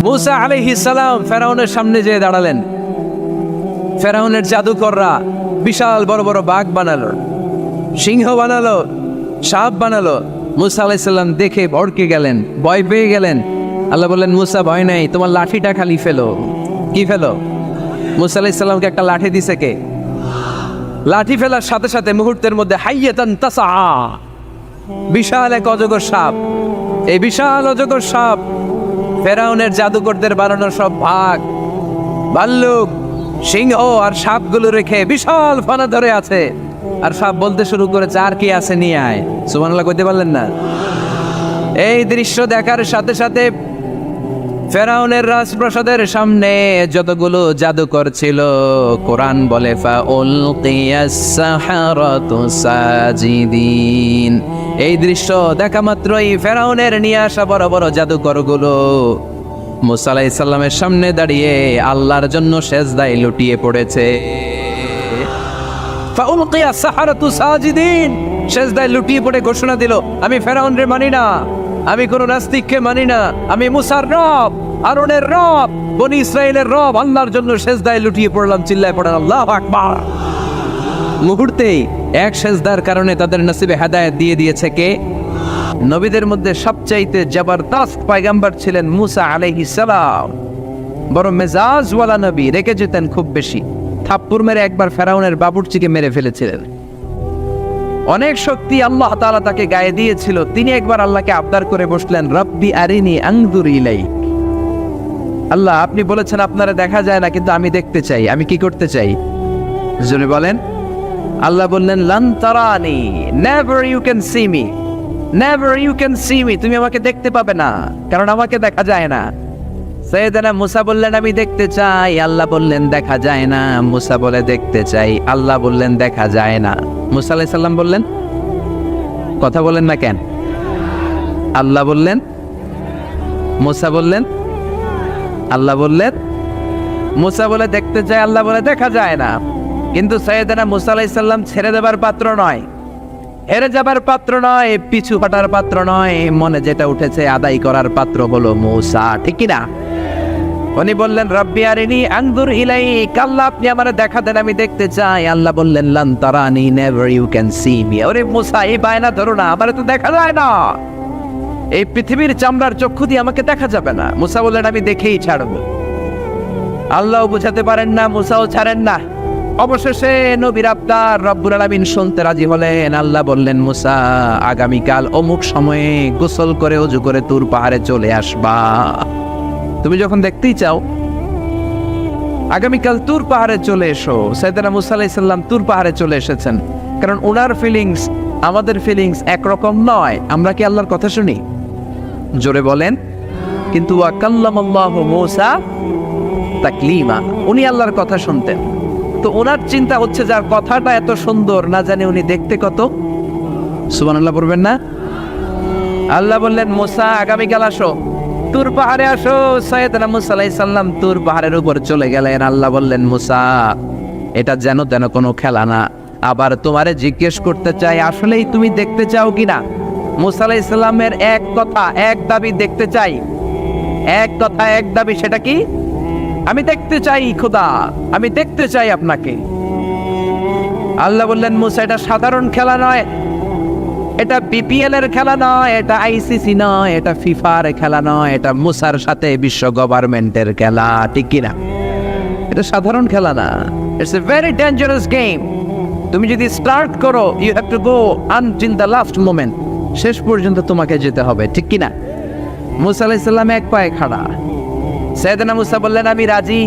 মূসা আলাইহিস সালাম ফেরাউনের সামনে যেয়ে দাঁড়ালেন। ফেরাউনের জাদুকররা বিশাল বড় বড় বাঘ বানালো, সিংহ বানালো, সাপ বানালো। মূসা আলাইহিস সালাম দেখে ভড়কে গেলেন, ভয় পেয়ে গেলেন। আল্লাহ বললেন, মূসা ভয় নাই, তোমার লাঠিটা খালি ফেলো। কি ফেলো? মূসা আলাইহিস সালামকে একটা লাঠি দিছে কে? লাঠি ফেলার সাথে সাথে মুহূর্তের মধ্যে হাইয়াতান তাসআ, বিশাল এক অজগর সাপ। এই বিশাল অজগর সাপ ফেরাউনের জাদুকরদের বানানো সব বাঘ, ভাল্লুক, সিংহ আর সাপগুলো রেখে বিশাল ফানা ধরে আছে। আর সাপ বলতে শুরু করেছে, আর কি আছে নিয়ে আয়। সুবহানাল্লাহ কইতে পারলেন না? এই দৃশ্য দেখার সাথে সাথে ফেরাউনের রাজপ্রাসাদের সামনে যতগুলো জাদুকর ছিল, কোরআন বলে ফাউলকিয়াস সাহারাতু সাজিদিন। এই দৃশ্য দেখা মাত্রই ফেরাউনের নিয়ে আসা বড় বড় জাদুকরগুলো মূসা আলাইহিস সালামের সামনে দাঁড়িয়ে আল্লাহর জন্য সেজদায় লুটিয়ে পড়েছে। ফাউলকিয়াস সাহারাতু সাজিদিন, সেজদায় লুটিয়ে পড়ে ঘোষণা দিল, আমি ফেরাউনরে মানি না, আমি কোন নাস্তিককে মানি না, আমি মুসার রব, হারুনের রব, বনি ইসরাইলের রব, আল্লাহর জন্য সেজদায় লুটিয়ে পড়লাম। চিল্লায় পড়েন আল্লাহু আকবার। মুহূর্তেই এক সেজদার কারণে তাদের নসিবে হেদায়েত দিয়ে দিয়েছে কে? নবীদের মধ্যে সবচাইতে জবরদস্ত পয়গম্বর ছিলেন মুসা আলাইহিস সালাম। বড় মেজাজওয়ালা নবী, রেগে যেতেন খুব বেশি। থাপ্পড় মেরে একবার ফেরাউনের বাবুর্চিকে মেরে ফেলেছিলেন। অনেক শক্তি আল্লাহ তাআলা তাকে গায়ে দিয়েছিল। তিনি একবার আল্লাহকে আবদার করে বসলেন, রব্বি আরিনি আনজুর ইলাইক। আল্লাহ, আপনি বলেছেন আপনারা দেখা যায় না, কিন্তু আমি দেখতে চাই। আমি কি করতে চাই? জোরে বলেন। আল্লাহ বললেন, লান তারানি, never you can see me, never you can see me. তুমি আমাকে দেখতে পাবে না, কারণ আমাকে দেখা যায় না। সাইয়েদনা মুসা বললেন, আমি দেখতে চাই। আল্লাহ বললেন, দেখা যায় না। মুসা বলে, দেখতে চাই। আল্লাহ বললেন, দেখা যায় না। মুসা আলাইহিস সালাম বললেন, কথা বলেন না কেন? আল্লাহ বললেন, মুসা বললেন, আল্লাহ বললেন। মুসা বলে দেখতে চাই, আল্লাহ বলে দেখা যায় না। কিন্তু সাইয়েদনা মুসা আলাইহিস সালাম ছেড়ে দেবার পাত্র নয়, হেরে যাবার পাত্র নয়, পিছু হটার পাত্র নয়। মনে যেটা উঠেছে আদায় করার পাত্র হলো মুসা, ঠিক কি না? উনি বললেন, রব্বি আরিনি আনজুর ইলাইক। আল্লাহ, আপনি আমারে দেখা দেন, আমি দেখতে চাই। আল্লাহ বললেন, লান তারানি, never you can see me. ওরে মুসা, এই বায়না ধরো না, আমারে তো দেখা যায় না। এই পৃথিবীর চামড়ার চক্ষু দিয়ে আমাকে দেখা যাবে না। মুসা বললেন, আমি দেখেই ছাড়বো। আল্লাহও বুঝাতে পারেন না, মুসাও ছাড়েন না। অবশেষে নবীর আবদার রব্বুল আলামিন শুনতে রাজি হলেন। আল্লাহ বললেন, মুসা, আগামীকাল অমুক সময়ে গোসল করে ওযু করে তুর পাহাড়ে চলে আসবা। তুমি যখন দেখতেই চাও, আগামীকাল তুর পাহাড়ে চলে এসো। সাইয়েদনা মুসা আলাইহিস সালাম তুর পাহাড়ে চলে এসেছেন, কারণ ওনার ফিলিংস আমাদের ফিলিংস একরকম নয়। আমরা কি আল্লাহর কথা শুনি? জোরে বলেন। কিন্তু ওয়া কাল্লামাল্লাহু মুসা তাকলিমা, উনি আল্লাহর কথা শুনতেন। তো ওনার চিন্তা হচ্ছে, যার কথাটা এত সুন্দর, না জানে উনি দেখতে কত। সুবহানাল্লাহ পড়বেন না? আল্লাহ বললেন, মুসা, আগামীকাল আসো, তুর পাহাড়ে আসো। সাইয়েদনা মুসা আলাইহিস সালাম তুর পাহাড়ের উপর চলে গেলেন। আল্লাহ বললেন, মুসা, এটা যেন তেন কোনো খেলা না। আবার তোমারে জিজ্ঞেস করতে চাই, আসলেই তুমি দেখতে চাও কিনা? মুসা আলাইহিস সালামের এক কথা এক দাবি, দেখতে চাই। এক কথা এক দাবি, সেটা কি? আমি দেখতে চাই খোদা, আমি দেখতে চাই আপনাকে। আল্লাহ বললেন, মুসা, এটা সাধারণ খেলা নয়, এটা বিপিএল এর খেলা নয়, এটা আইসিসি নয়, এটা ফিফার খেলা নয়, এটা মুসার সাথে বিশ্ব গভর্নমেন্টের খেলা, ঠিক কিনা? এটা সাধারণ খেলা না। It's a very dangerous game. তুমি যদি স্টার্ট করো, you have to go until the last moment. শেষ পর্যন্ত তোমাকে যেতে হবে, ঠিক কিনা? মুসা আলাইহিস সালাম এক পায়ে খাড়া। সাইয়েদনা মুসা বললেন, আমি রাজি।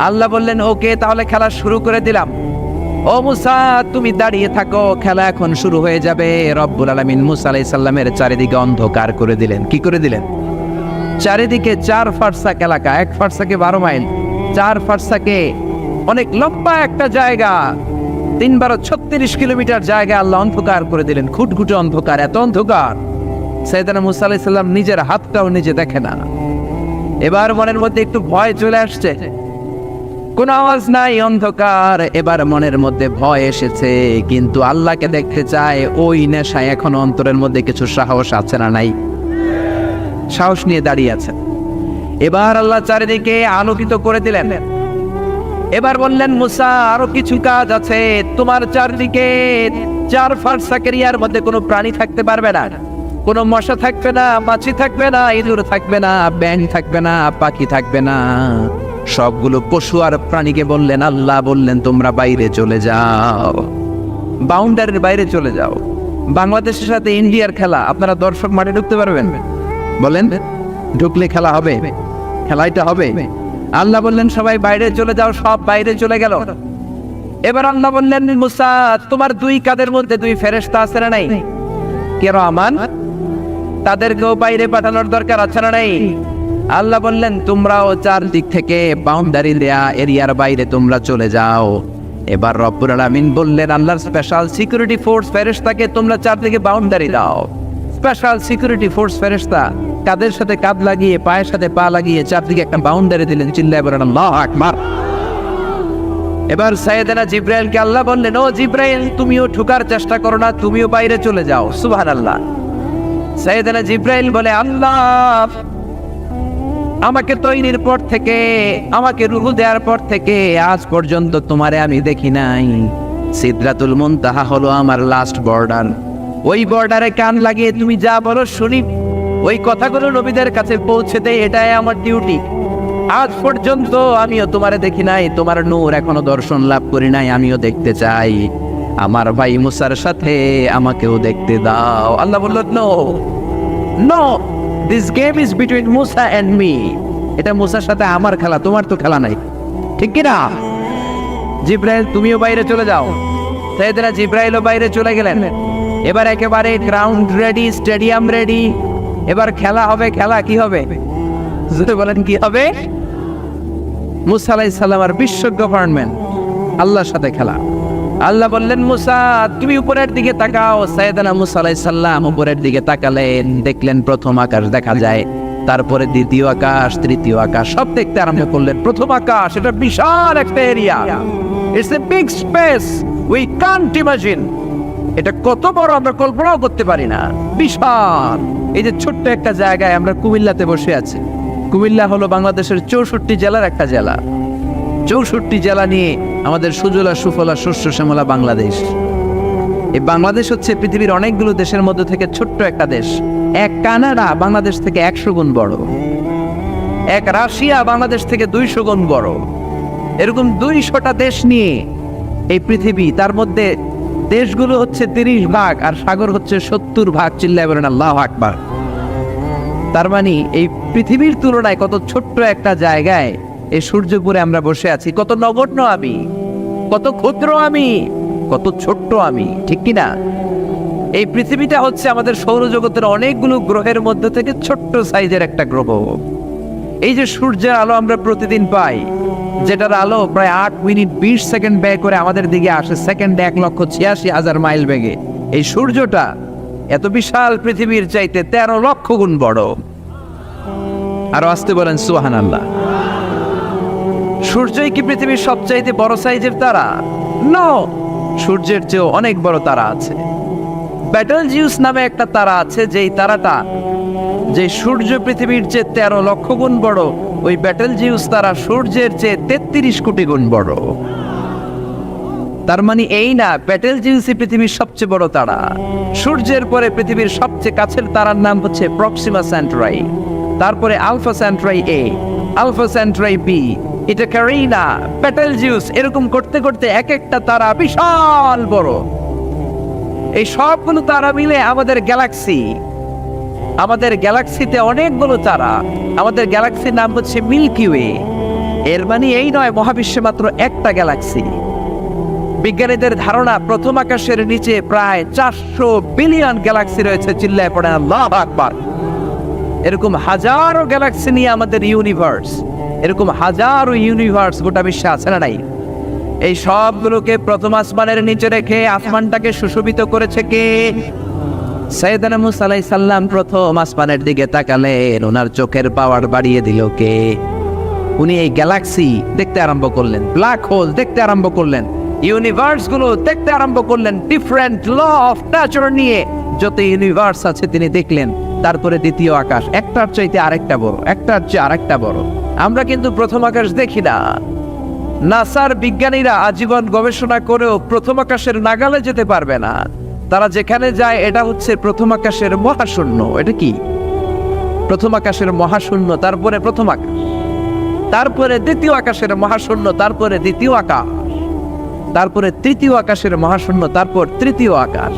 আল্লাহ বললেন, ওকে, তাহলে খেলা শুরু করে দিলাম। ও মুসা, তুমি দাঁড়িয়ে থাকো, খেলা এখন শুরু হয়ে যাবে। রব্বুল আলামিন মুসা আলাইহিস সালামের চারিদিকে অন্ধকার করে দিলেন। কি করে দিলেন? চারিদিকে 4 ফারসাক এলাকা, 1 ফারসাকে 12 মাইল, 4 ফারসাকে অনেক লম্বা একটা জায়গা, 3 × 36 কিলোমিটার জায়গা আল্লাহ অন্ধকার করে দিলেন। খুটখুটে অন্ধকার, এত অন্ধকার সাইয়েদনা মুসা আলাইহিস সালাম নিজের হাতটাও নিজে দেখে না। এবার মনের মধ্যে একটু ভয় চলে আসছে, কোন আওয়াজ নাই, অন্ধকার। এবার মনের মধ্যে ভয় এসেছে, কিন্তু আল্লাহকে দেখতে চায়। ওই নেশায় এখন অন্তরের মধ্যে কিছু সাহস আছে না নাই? সাহস নিয়ে দাঁড়িয়ে আছেন। এবার আল্লাহ চারিদিকে আলোকিত করে দিলেন। এবার বললেন, মুসা আরো কিছু কাজ আছে, তোমার চারদিকে 4 ফারসাক এরিয়ার মধ্যে কোনো প্রাণী থাকতে পারবে না, কোনো মশা থাকবে না, মাছি থাকবে না, ইঁদুর থাকবে না, ব্যাঙ থাকবে না, পাখি থাকবে না। সবগুলো পশু আর প্রাণীকে বললেন, আল্লাহ বললেন তোমরা বাইরে চলে যাও, বাউন্ডারির বাইরে চলে যাও। বাংলাদেশের সাথে ইন্ডিয়ার খেলা, আপনারা দর্শক মাঠে ঢুকতে পারবেন? বলেন, ঢুকলে খেলা হবে? খেলাইটা হবে? আল্লাহ বললেন সবাই বাইরে চলে যাও, সব বাইরে চলে গেল। এবার আল্লাহ বললেন, মুসা তোমার 2 কাঁধের মধ্যে 2 ফেরেশতা আছে না নাই? কিরামান, তাদেরকেও বাইরে পাঠানোর দরকার আছে না নাই? আল্লাহ বললেন তোমরাও 4 দিক থেকে বাউন্ডারি দেয়া এরিয়ার বাইরে তোমরা চলে যাও। এবার রব্বুল আলামিন বললেন, আল্লাহর স্পেশাল সিকিউরিটি ফোর্স ফেরেশতাকে তোমরা 4 দিকে বাউন্ডারি দাও। স্পেশাল সিকিউরিটি ফোর্স ফেরেশতা কাদের সাথে কাঁধ লাগিয়ে, পায়ের সাথে পা লাগিয়ে 4 দিকে একটা বাউন্ডারি দিলেন। চিল্লায় বলেন আল্লাহু আকবার। এবার সাইয়েদনা জিব্রাইলকে আল্লাহ বললেন, ও জিব্রাইল তুমিও ঢোকার চেষ্টা করো না, তুমিও বাইরে চলে যাও। সুবহানাল্লাহ। সাইয়েদনা জিব্রাইল বলে, আল্লাহ আমাকে তৈরির পর থেকে, আমাকে রূহ দেওয়ার পর থেকে আজ পর্যন্ত তোমারে আমি দেখি নাই। সিদরাতুল মুনতাহা হলো আমার লাস্ট বর্ডার। ওই বর্ডারে কান লাগিয়ে তুমি যা বলো শুনি, ওই কথাগুলো নবীদের কাছে পৌঁছে দেয়, এটাই আমার ডিউটি। আজ পর্যন্ত আমিও তোমারে দেখি নাই, তোমার নূর এখনো দর্শন লাভ করি নাই, আমিও দেখতে চাই। আমার ভাই মুসার সাথে আমাকেও দেখতে দাও। আল্লাহ বলল, no no, this game is between Musa and me. এটা মুসার সাথে আমার খেলা, তোমার তো খেলা নাই, ঠিক কি না? জিব্রাইল তুমিও বাইরে চলে যাও। সাইয়েদনা জিব্রাইলও বাইরে চলে গেলেন। এবার একেবারে গ্রাউন্ড রেডি, স্টেডিয়াম রেডি। এবার খেলা হবে। খেলা কি হবে? যদি বলেন কি হবে? মুসা আলাইহিস সালাম আর বিশ্ব গভর্নমেন্ট, আল্লাহর সাথে খেলা। আল্লাহ বললেন, মুসা তুমি উপরের দিকে তাকাও। সাইয়েদনা মুসা আলাইহিস সালাম উপরের দিকে তাকালেন, দেখলেন প্রথম আকাশ দেখা যায়, তারপরে দ্বিতীয় আকাশ, তৃতীয় আকাশ, সব দেখতে আরম্ভ করলেন। প্রথম আকাশ, এটা বিশাল একটা area, it's a big space, we can't imagine. এটা কত বড় আমরা কল্পনাও করতে পারি না, বিশাল। এই যে ছোট্ট একটা জায়গায় আমরা কুমিল্লাতে বসে আছি। কুমিল্লা হলো বাংলাদেশের 64 জেলার একটা জেলা। 64 জেলা নিয়ে আমাদের সুজলা সুফলা শস্য শ্যামলা বাংলাদেশ। এই বাংলাদেশ হচ্ছে পৃথিবীর অনেকগুলো দেশের মধ্যে থেকে ছোট্ট একটা দেশ। এক কানাডা বাংলাদেশ থেকে 100 গুণ বড়, এক রাশিয়া বাংলাদেশ থেকে 200 গুণ বড়। এরকম 200টা দেশ নিয়ে এই পৃথিবী, তার মধ্যে দেশগুলো হচ্ছে 30 ভাগ আর সাগর হচ্ছে 70 ভাগ। চিল্লায় বলেন আল্লাহু আকবার। তার মানে এই পৃথিবীর তুলনায় কত ছোট্ট একটা জায়গায় এই সূর্যপুরে আমরা বসে আছি। কত নগণ্য আমি, কত ক্ষুদ্র আমি, কত ছোট্ট আমি, ঠিক কিনা? এই পৃথিবীটা হচ্ছে আমাদের সৌরজগতের অনেকগুলো গ্রহের মধ্যে থেকে ছোট্ট সাইজের একটা গ্রহ। এই যে সূর্যের আলো আমরা প্রতিদিন পাই, যেটার আলো প্রায় 8 মিনিট 20 সেকেন্ড ব্যয় করে আমাদের দিকে আসে, সেকেন্ডে 1,86,000 মাইল বেগে। এই সূর্যটা এত বিশাল পৃথিবীর চাইতে 13 লক্ষ গুণ বড়। আরো আসতে বলেন সুবহানাল্লাহ। সূর্যই কি পৃথিবীর সবচাইতে বড় সাইজের তারা? নো, সূর্যের চেয়েও অনেক বড় তারা আছে। ব্যাটেলজিউস নামে একটা তারা আছে, যেই তারাটা, যে সূর্য পৃথিবীর চেয়ে 13 লক্ষ গুণ বড়, ওই ব্যাটেলজিউস তারা সূর্যের চেয়ে 33 কোটি গুণ বড়। তার মানে এই না ব্যাটেলজিউসই পৃথিবীর সবচেয়ে বড় তারা। সূর্যের পরে পৃথিবীর সবচেয়ে কাছের তারার নাম হচ্ছে প্রক্সিমা সেন্টরাই, তারপরে আলফা সেন্টরাই এ, আলফা সেন্টরাই বি, এটা ক্যারিনা, ব্যাটেলজিউস, এরকম করতে করতে এক একটা তারা বিশাল বড়। এই সবগুলো তারা মিলে আমাদের গ্যালাক্সি। আমাদের গ্যালাক্সিতে অনেকগুলো তারা। আমাদের গ্যালাক্সির নাম হচ্ছে মিল্কি ওয়ে। এর মানে এই নয় মহাবিশ্বে মাত্র একটা গ্যালাক্সি। বিজ্ঞানীদের ধারণা প্রথম আকাশের নিচে প্রায় 400 বিলিয়ন গ্যালাক্সি রয়েছে। চিল্লায় পড়েন আল্লাহু আকবার। এরকম হাজারো গ্যালাক্সি নিয়ে আমাদের ইউনিভার্স, এরকম হাজারো ইউনিভার্স গোটা বিশ্বে আছে না নাই? এই সবগুলোকে প্রথম আসমানের নিচে রেখে আসমানটাকে সুশোভিত করেছে কে? সাইয়েদনা মুসা আলাইহিস সালাম প্রথম আসমানের দিকে তাকালেন, ওনার চোখের পাওয়ার বাড়িয়ে দিল কে? উনি এই গ্যালাক্সি দেখতে আরম্ভ করলেন, ব্ল্যাক হোল দেখতে আরম্ভ করলেন, ইউনিভার্স গুলো দেখতে আরম্ভ করলেন। ডিফারেন্ট ল অফ নেচার নিয়ে যত ইউনিভার্স আছে তিনি দেখলেন। তারপরে দ্বিতীয় আকাশ, একটার চাইতে আরেকটা বড়, একটার চেয়ে আরেকটা বড়। আমরা কিন্তু প্রথম আকাশ দেখি না। নাসার বিজ্ঞানীরা আজীবন গবেষণা করেও প্রথম আকাশের নাগালে যেতে পারবে না। তারা যেখানে যায় এটা হচ্ছে প্রথম আকাশের মহাশূন্য। এটা কি? প্রথম আকাশের মহাশূন্য, তারপরে প্রথম আকাশ, তারপরে দ্বিতীয় আকাশের মহাশূন্য, তারপরে দ্বিতীয় আকাশ, তারপরে তৃতীয় আকাশের মহাশূন্য, তারপর তৃতীয় আকাশ।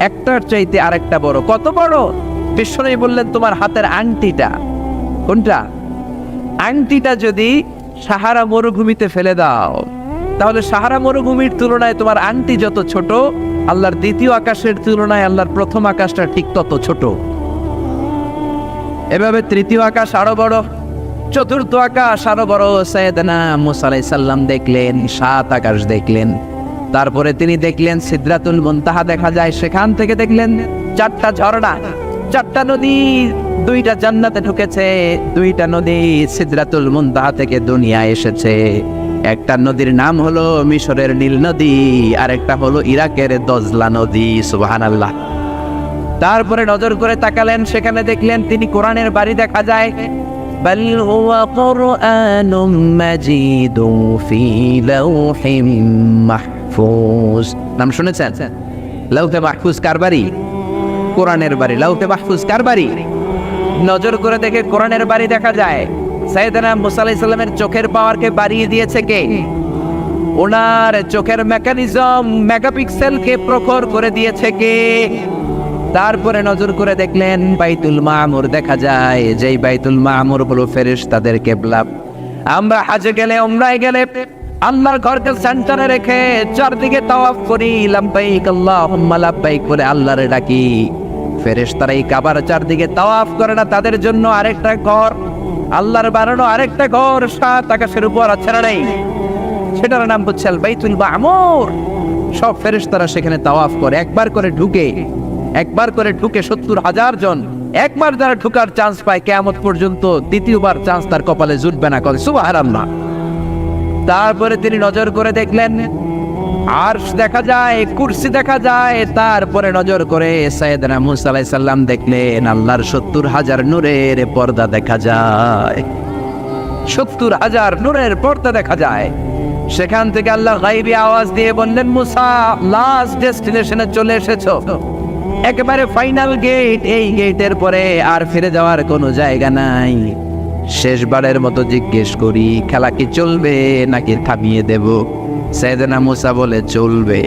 একটার চাইতে আরেকটা বড়। কত বড়? বিশ্বনবী বললেন তোমার হাতের আংটিটা, কোনটা? আংটিটা যদি সাহারা মরুভূমিতে ফেলে দাও, তাহলে সাহারা মরুভূমির তুলনায় তোমার আংটি যত ছোট, আল্লাহর দ্বিতীয় আকাশের তুলনায় আল্লাহর প্রথম আকাশটা ঠিক তত ছোট। এভাবে তৃতীয় আকাশ আরো বড়, চতুর্থ আকাশ আরো বড়। সাইয়েদনা মুসা আলাইহিস সালাম দেখলেন 7 আকাশ দেখলেন। তারপরে তিনি দেখলেন সিদরাতুল মুনতাহা দেখা যায়, সেখান থেকে দেখলেন 4টা ঝর্ণা, 4টা নদী, 2টা জান্নাতে ঢুকেছে, 2টা নদী সিদরাতুল মুনতাহা থেকে দুনিয়ায় এসেছে। একটা নদীর নাম হলো মিশরের নীল নদী, আর একটা হলো ইরাকের দজলা নদী। সুবহানাল্লাহ। তারপরে নজর করে তাকালেন, সেখানে দেখলেন তিনি কোরআনের বাড়ি দেখা যায়। বাল হুয়া কুরআনুম মাজিদুন ফি লাওহিম মাহফুজ। নাম শুনেছেন? লাউহে মাহফুজ কার বাড়ি? কোরআনের বাড়ি। লাউহে মাহফুজ কার বাড়ি? নজর করে দেখে কোরআনের বাড়ি দেখা যায়। সাইয়েদনা মুসা আলাইহিস সালামের চোখের পাওয়ারকে বাড়িয়ে দিয়েছে কে? ওনার চোখের মেকানিজম, মেগাপিক্সেলকে প্রখর করে দিয়েছে কে? তারপরে নজর করে দেখলেন বাইতুল মামুর দেখা যায়, যেই বাইতুল মামুর হলো ফেরেশতাদের কিবলা। আমরা হজে গেলে, উমরায় গেলে আল্লাহর ঘরকে সেন্টারে রেখে চারদিকে তাওয়াফ করি, লাব্বাইক আল্লাহুম্মা লাব্বাইক বলে আল্লাহরে ডাকি। ফেরেশতারা এই কাবার চারদিকে তাওয়াফ করে না, তাদের জন্য আরেকটা ঘর, আল্লাহর বানানো আরেকটা ঘর 7 আকাশের উপর আছে না নেই? সেটার নাম হচ্ছে আল বাইতুল মামুর। সব ফেরেশতারা সেখানে তাওয়াফ করে, একবার করে ঢুকে 70,000 জন। একবার যারা ঢুকার চান্স পায়, কিয়ামত পর্যন্ত দ্বিতীয়বার চান্স তার কপালে জুটবে না। করে সুবহানাল্লাহ। তারপরে তিনি নজর করে দেখলেন আরশ দেখা যায়, কুরসি দেখা যায়। তারপরে নজর করে সাইয়েদনা মুসা আলাইহিস সালাম দেখলেন আল্লাহর 70,000 নূরের পর্দা দেখা যায়। 70,000 নূরের পর্দা দেখা যায়। সেখান থেকে আল্লাহ গায়বী আওয়াজ দিয়ে বললেন, মুসা লাস্ট ডেস্টিনেশনে চলে এসেছো, একেবারে ফাইনাল গেট। এই গেটের পরে আর ফিরে যাওয়ার কোনো জায়গা নাই। শেষবারের মতো জিজ্ঞেস করি, খেলা কি চলবে নাকি থামিয়ে দেব? সাইয়েদনা মুসা বলে চলবে।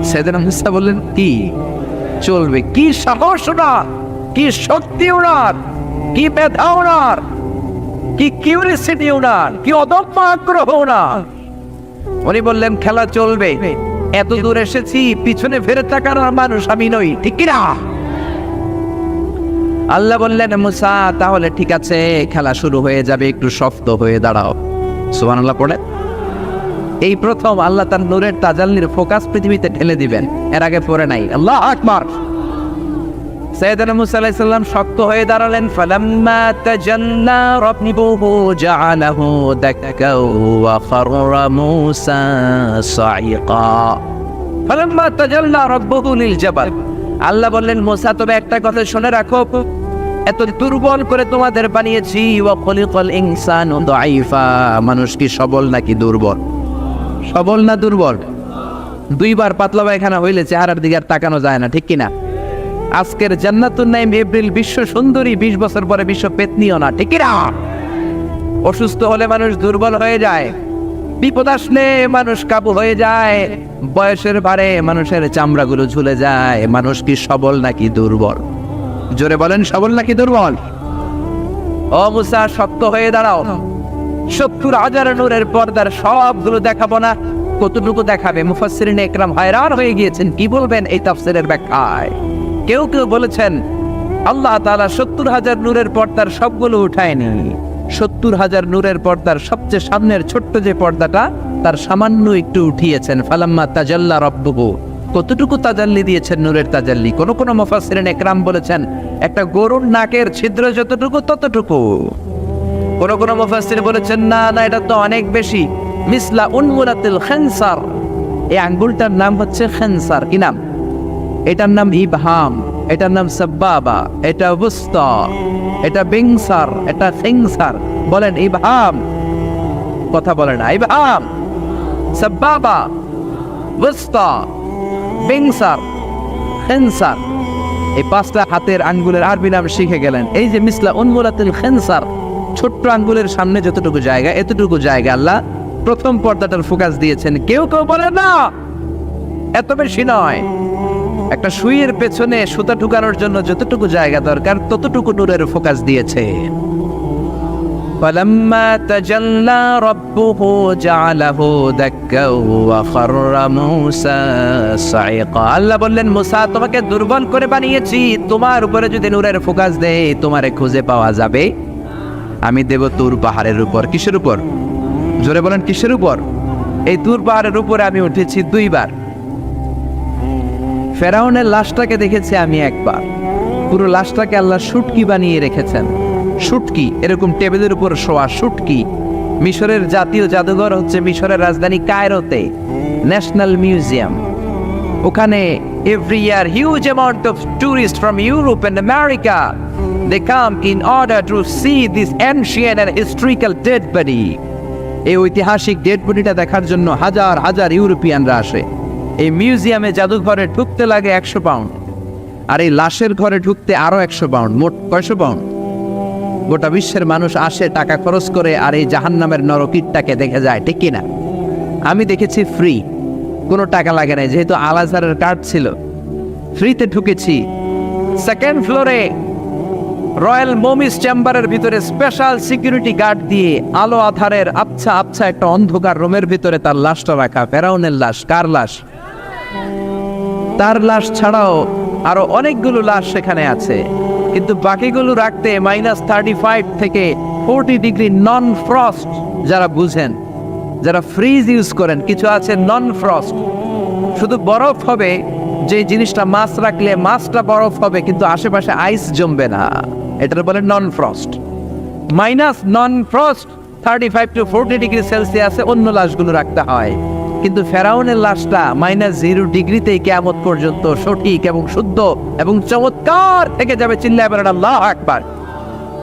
সাইয়েদনা মুসা বললেন কি চলবে? কি সাহস ওনার, কি শক্তি ওনার, কি মেধা ওনার, কি কিউরিসিটি ওনার, কি অদম্য আগ্রহ ওনার। উনি বললেন খেলা চলবে। এত দূর এসেছি, পিছনে ফিরে তাকানোর মানুষ আমি নই, ঠিক কিনা? আল্লাহ বললেন মুসা তাহলে ঠিক আছে, খেলা শুরু হয়ে যাবে, একটু শক্ত হয়ে দাঁড়াও। সুবহানাল্লাহ পড়ে। এই প্রথম আল্লাহ তার নূরের তাজাল্লির ফোকাস পৃথিবীতে ঢেলে দিবেন, এর আগে পড়ে নাই। আল্লাহু আকবার। সাইয়েদনা মুসা আলাইহিস সালাম শক্ত হয়ে দাঁড়ালেন। ফালাম্মা তাজাল্লা রাব্বুহু জাআলাহু দাক্কাও ওয়া খাররা মুসা সাইকা। ফালাম্মা তাজাল্লা রাব্বুহু লিল জাবাল। আল্লাহ বললেন মুসা তুমি একটা কথা শুনে রাখো, এত দুর্বল করে তোমাদের বানিয়েছি। ওয়া খলিকাল ইনসানু দাঈফা। মানুষ কি সবল নাকি দুর্বল? সবল না দুর্বল? 2বার পাতলা পায়খানা হইলে চেহারার দিকে আর তাকানো যায় না, ঠিক কিনা? আজকের জান্নাতুন নাইম এপ্রিল বিশ্ব সুন্দরী, 20 বছর পরে বিশ্ব পেতনিও না, ঠিক কিনা? অসুস্থ হলে মানুষ দুর্বল হয়ে যায়, বিপদ আসলে মানুষ কাবু হয়ে যায়, বয়সের ভারে মানুষের চামড়াগুলো ঝুলে যায়। মানুষ কি সবল নাকি দুর্বল? জোরে বলেন, সবল নাকি দুর্বল? ও মুসা শক্ত হয়ে দাঁড়াও। 70,000 নূরের পর্দার সবগুলো দেখাবো না, কতটুকু দেখাবে? মুফাসসিরিন ইকরাম হায়রান হয়ে গিয়েছেন, কি বলবেন এই তাফসীরের ব্যাখ্যায়। কেউ কেউ বলেছেন আল্লাহ তাআলা 70,000 নূরের পর্দার সবগুলো উঠায়নি। 70,000 নূরের পর্দার সবচেয়ে সামনের ছোট্ট যে পর্দাটা, তার সামান্য একটু উঠিয়েছেন। ফালাম্মা তাজাল্লা রাব্বুহু। কতটুকু তাজাল্লি দিয়েছেন নূরের তাজাল্লি? কোন কোন মুফাসসিরিন ইকরাম বলেছেন একটা গরুর নাকের ছিদ্র যতটুকু ততটুকু। কোন কোন মুফাসসির বলেছেন না না, এটা তো অনেক বেশি। মিসলা উনমুলাতিল খানসার। এই আঙ্গুলটার নাম হচ্ছে খানসার। কি নাম? এটার নাম ইবহাম। এটার নাম সাব্বাবা, এটা বুস্তা, এটা বিংসার, এটা সিংসার। বলেন ইবহাম, কথা বলে না, ইবহাম, সাব্বাবা, বুস্তা, বিংসার, খিনসার। এই পাঁচটা হাতের আঙ্গুলের আরবি নাম শিখে গেলেন। এই যে মিসলা উনমুলাতুল খিনসার, ছোট্ট আঙ্গুলের সামনে যতটুকু জায়গা, এতটুকু জায়গা আল্লাহ প্রথম পর্দাটার ফোকাস দিয়েছেন। কেউ কেউ বলে না এত বেশি নয়, একটা সুইয়ের পেছনে সুতা ঢুকানোর জন্য যতটুকু জায়গা দরকার ততটুকু নূরের ফোকাস দিয়েছে। فلما تجلى ربه جعله دكا وخر موسى صعقا। আল্লাহ বললেন, মুসা তোমাকে দুর্বল করে বানিয়েছি, তোমার উপরে যদি নূরের ফোকাস দেই তোমারে খুঁজে পাওয়া যাবে। আমি দেব তুর পাহাড়ের উপর। কিসের উপর? জোরে বলেন, কিসের উপর? এই তুর পাহাড়ের উপরে আমি উঠেছি দুইবার। ফেরাউনের লাশটাকে দেখেছি আমি একবার। পুরো লাশটাকে আল্লাহ শুটকি বানিয়ে রেখেছেন। শুটকি, এরকম টেবিলের উপর শোয়া শুটকি। মিশরের জাতীয় জাদুঘর হচ্ছে মিশরের রাজধানী কায়রোতে, ন্যাশনাল মিউজিয়াম। ওখানে every year huge amount of tourist from Europe and America they come in order to see this ancient and historical dead body. এই ঐতিহাসিক ডেড বডিটা দেখার জন্য হাজার হাজার ইউরোপিয়ানরা আসে। এই মিউজিয়ামে জাদুঘরে ঢুকতে লাগে 100 পাউন্ড, আর এই লাশের ঘরে ঢুকতে আরো 100 পাউন্ড, মোট 900 পাউন্ড। গোটা বিশ্বের মানুষ আসে টাকা খরচ করে আর এই জাহান্নামের নরকীটটাকে দেখে যায়, ঠিক কিনা? আমি দেখেছি ফ্রি, কোনো টাকা লাগে না, যেহেতু আল আজহারের কার্ড ছিল, ফ্রিতে ঢুকেছি। সেকেন্ড ফ্লোরে রয়্যাল মমিস চেম্বারের ভিতরে স্পেশাল সিকিউরিটি গার্ড দিয়ে আলো আধারের আবছা আবছা একটা অন্ধকার রুমের ভিতরে তার লাশটা রাখা। ফেরাউনের লাশ। কার লাশ? তার লাশ ছাড়াও আরো অনেকগুলো লাশ সেখানে আছে, কিন্তু বাকিগুলো রাখতে -35 থেকে 40 ডিগ্রি নন ফ্রস্ট। যারা বুঝেন, যারা ফ্রিজ ইউজ করেন, কিছু আছে নন ফ্রস্ট, শুধু বরফ হবে, যে জিনিসটা মাছ রাখলে মাছটা বরফ হবে কিন্তু আশেপাশে আইস জমবে না, এটার বলে non frost. Non frost 35 to 40 degree সেলসিয়াসে অন্য লাশগুলো রাখতে হয়, কিন্তু ফেরাউনের লাশটা -0 ডিগ্রিতেই কিয়ামত পর্যন্ত সঠিক এবং শুদ্ধ এবং চমৎকার থেকে যাবে। চিল্লায় বলেন আল্লাহু আকবার।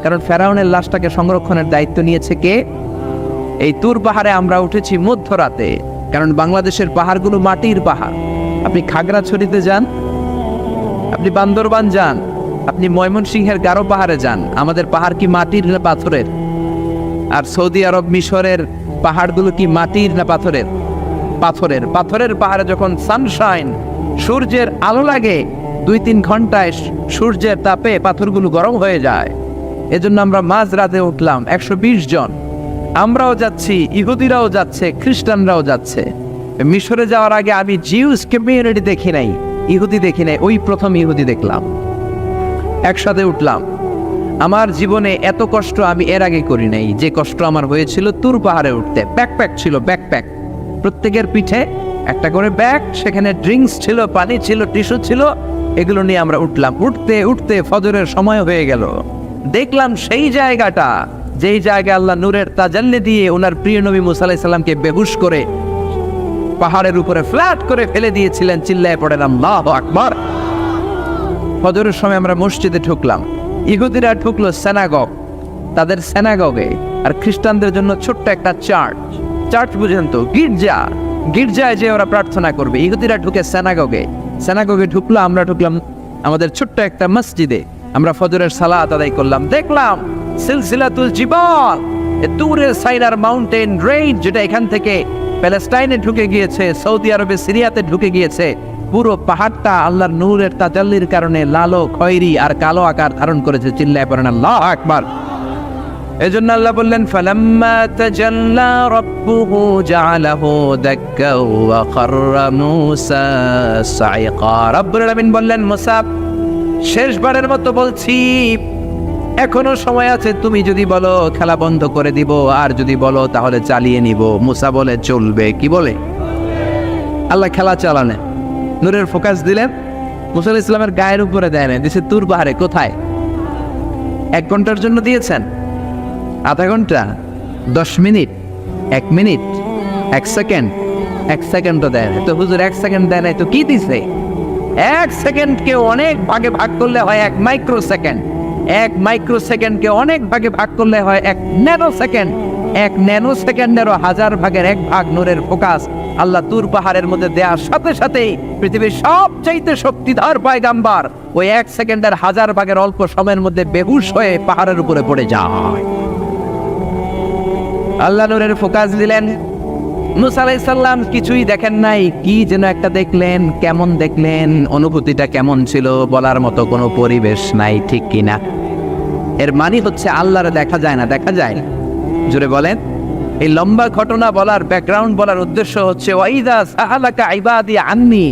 কারণ ফেরাউনের লাশটাকে সংরক্ষণের দায়িত্ব নিয়েছে কে? এই তুর পাহাড়ে আমরা উঠেছি মধ্যরাতে, কারণ বাংলাদেশের পাহাড়গুলো মাটির পাহাড়। আপনি খাগড়াছড়িতে যান, আপনি বান্দরবান যান, আপনি ময়মনসিংহের গারো পাহাড়ে যান, আমাদের পাহাড় কি মাটির না পাথরের? আর সৌদি আরব মিশরের পাহাড়গুলো কি মাটির না পাথরের? পাথরের। পাথরের পাহাড়ে যখন সানশাইন, সূর্যের আলো লাগে, 2-3 ঘন্টায় সূর্যের তাপে পাথরগুলো গরম হয়ে যায়। এজন্য আমরা মাঝ রাতে উঠলাম 120 জন। আমরাও যাচ্ছি, ইহুদিরাও যাচ্ছে, খ্রিস্টানরাও যাচ্ছে। মিশরে যাওয়ার আগে আমি জিউস কমিউনিটি দেখি নাই, ইহুদি দেখি নাই, ওই প্রথম ইহুদি দেখলাম। একসাথে উঠলাম। আমার জীবনে এত কষ্ট আমি এর আগে করি নাই, যে কষ্ট আমার হয়েছিল তুর পাহাড়ে উঠতে। ব্যাকপ্যাক ছিল, ব্যাকপ্যাক, প্রত্যেকের পিঠে একটা করে ব্যাগ, সেখানে ড্রিঙ্কস ছিল, পানি ছিল, টিস্যু ছিল, এগুলো নিয়ে আমরা উঠলাম। উঠতে উঠতে ফজরের সময় হয়ে গেল। দেখলাম সেই জায়গাটা, যেই জায়গায় আল্লাহ নূরের তাজাল্লি দিয়ে ওনার প্রিয় নবী মুসা আলাইহিস সালামকে বেহুশ করে পাহাড়ের উপরে ফ্ল্যাট করে ফেলে দিয়েছিলেন। চিল্লায় পড়েন আল্লাহু আকবার। ফজরের সময় আমরা মসজিদে ঢুকলাম। ইহুদিরা ঢুকলো সিনাগগ, তাদের সিনাগগে, আর খ্রিস্টানদের জন্য ছোট্ট একটা চার্চ। চার্চ বুঝেন তো, গির্জা। গির্জায় যে ওরা প্রার্থনা করবে। ইহুদিরা ঢুকে সিনাগগে। সিনাগগে ঢুকলো, আমরা ঢুকলাম আমাদের ছোট্ট একটা মসজিদে। আমরা ফজরের সালাত আদায় করলাম। দেখলাম সিলসিলাতুল জিবাল, তুরের সাইনার মাউন্টেন রেঞ্জ, যেটা এখান থেকে প্যালেস্টাইনে ঢুকে গিয়েছে, সৌদি আরবে, সিরিয়াতে ঢুকে গিয়েছে। পুরো পাহাড়টা আল্লাহর নূরের তাজাল্লির কারণে লালো, খয়েরি আর কালো আকার ধারণ করেছে। চিল্লায় পড়েন আল্লাহু আকবার। এজন্য আল্লাহ বললেন, ফালাম্মা তাজাল্লা রাব্বুহু জাআলাহু দাক্কা ওয়া খাররা মূসা সাইকা। রব্বুল আলামিন বললেন, মুসা, শেষবারের মতো বলছি, এখনো সময় আছে, তুমি যদি বলো খেলা বন্ধ করে দিব, আর যদি বলো তাহলে চালিয়ে নিব। মুসা বলে চলবে। কি বলে? আল্লাহ খেলা চালানে, নূরের ফোকাস দিলেন। মুসা আলাইহিস সালামের গায়ের উপরে দেয় না, দিছে তুর পাহাড়ে। কোথায়? 1 ঘন্টার জন্য দিয়েছেন, আধা ঘন্টা, 10 মিনিট, 1 মিনিট, 1 সেকেন্ড, 1 সেকেন্ডও দেয় না। তো হুজুর 1 সেকেন্ড দেয় নাই তো কি দিছে? এক সেকেন্ডকে অনেক ভাগে ভাগ করলে হয় 1 মাইক্রো সেকেন্ড, 1 মাইক্রো সেকেন্ডকে অনেক ভাগে ভাগ করলে হয় 1 ন্যানো সেকেন্ড, 1 ন্যানো সেকেন্ডেরও 1000 ভাগের 1 ভাগ নূরের ফোকাস আল্লাহ তুর পাহাড়ের মধ্যে দেওয়ার সাথে সাথেই পৃথিবীর সবচাইতে শক্তিধর পয়গাম্বার ওই 1 সেকেন্ডের 1000 ভাগের অল্প সময়ের মধ্যে বেহুশ হয়ে পাহাড়ের উপরে পড়ে যায়। আল্লাহ নূরের ফোকাস দিলেন। মুসা আলাইহিস সালাম কিছুই দেখেন নাই, কি যেন একটা দেখলেন। কেমন দেখলেন, অনুভূতিটা কেমন ছিল বলার মতো কোনো পরিবেশ নাই, ঠিক কিনা? এর মানে হচ্ছে আল্লাহর দেখা যায় না, দেখা যায়। জোরে বলেন। এই লম্বা ঘটনা বলার, ব্যাকগ্রাউন্ড বলার উদ্দেশ্য হচ্ছে ওয়াইদা সাহালাকা ইবাদি আন্নি,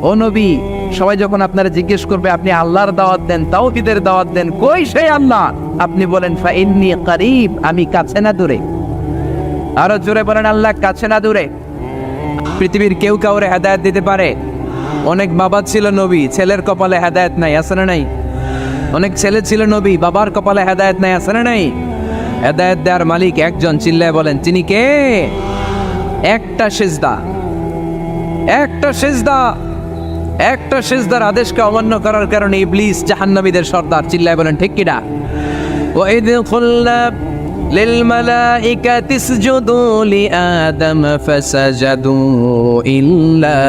ও নবী, সবাই যখন আপনারা জিজ্ঞেস করবে আপনি আল্লাহর দাওয়াত দেন, তাওহীদের দাওয়াত দেন, কই সেই আল্লাহ? আপনি বলেন ফা ইন্নী করিব, আমি কাছে না দূরে। আরো জোরে বলেন আল্লাহ কাছে না দূরে। পৃথিবীর কেউ কাউরে হেদায়েত দিতে পারে? অনেক বাবা ছিল নবী, ছেলের কপালে হেদায়েত নাই, আছে না নাই? অনেক ছেলে ছিল নবী, বাবার কপালে হেদায়েত নাই, আছে না নাই? হেদায়েত দেওয়ার মালিক একজন, চিল্লায় বলেন তিনি কে? একটা সিজদা, একটা সিজদা, একটা সিজদার আদেশকে অমান্য করার কারণে ইবলিস জাহান্নামীদের সর্দার, চিল্লায় বলেন ঠিক কিনা? ওয়াইদ কুল্লা للملائكة اسجدوا لآدم فسجدوا إلا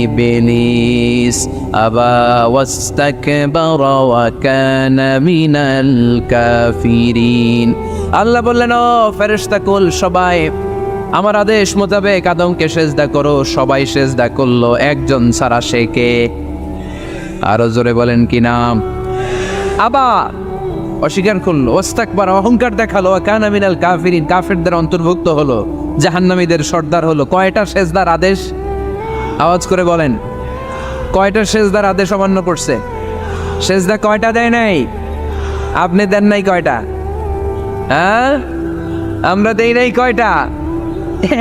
إبليس أبى واستكبر وكان من الكافرين। আল্লাহ বললেন, ও ফেরেশতা কুল সবাই আমার আদেশ মোতাবেক আদমকে সেজদা করো। সবাই সেজদা করলো, একজন ছাড়া, সে কে? আরো জোরে বলেন কি নাম? আবার অস্বীকার করলো, ওয়াস্তাকবার, অহংকার দেখালো, কানা মিনাল কাফিরিন, কাফেরদের অন্তর্ভুক্ত হলো, জাহান্নামীদের সর্দার হলো। কয়টা সেজদার আদেশ? আওয়াজ করে বলেন, কয়টা সেজদার আদেশ অমান্য করছে? সেজদা কয়টা দেয় নাই? আপনি দেন নাই কয়টা? হ্যাঁ, আমরা দেই নাই কয়টা?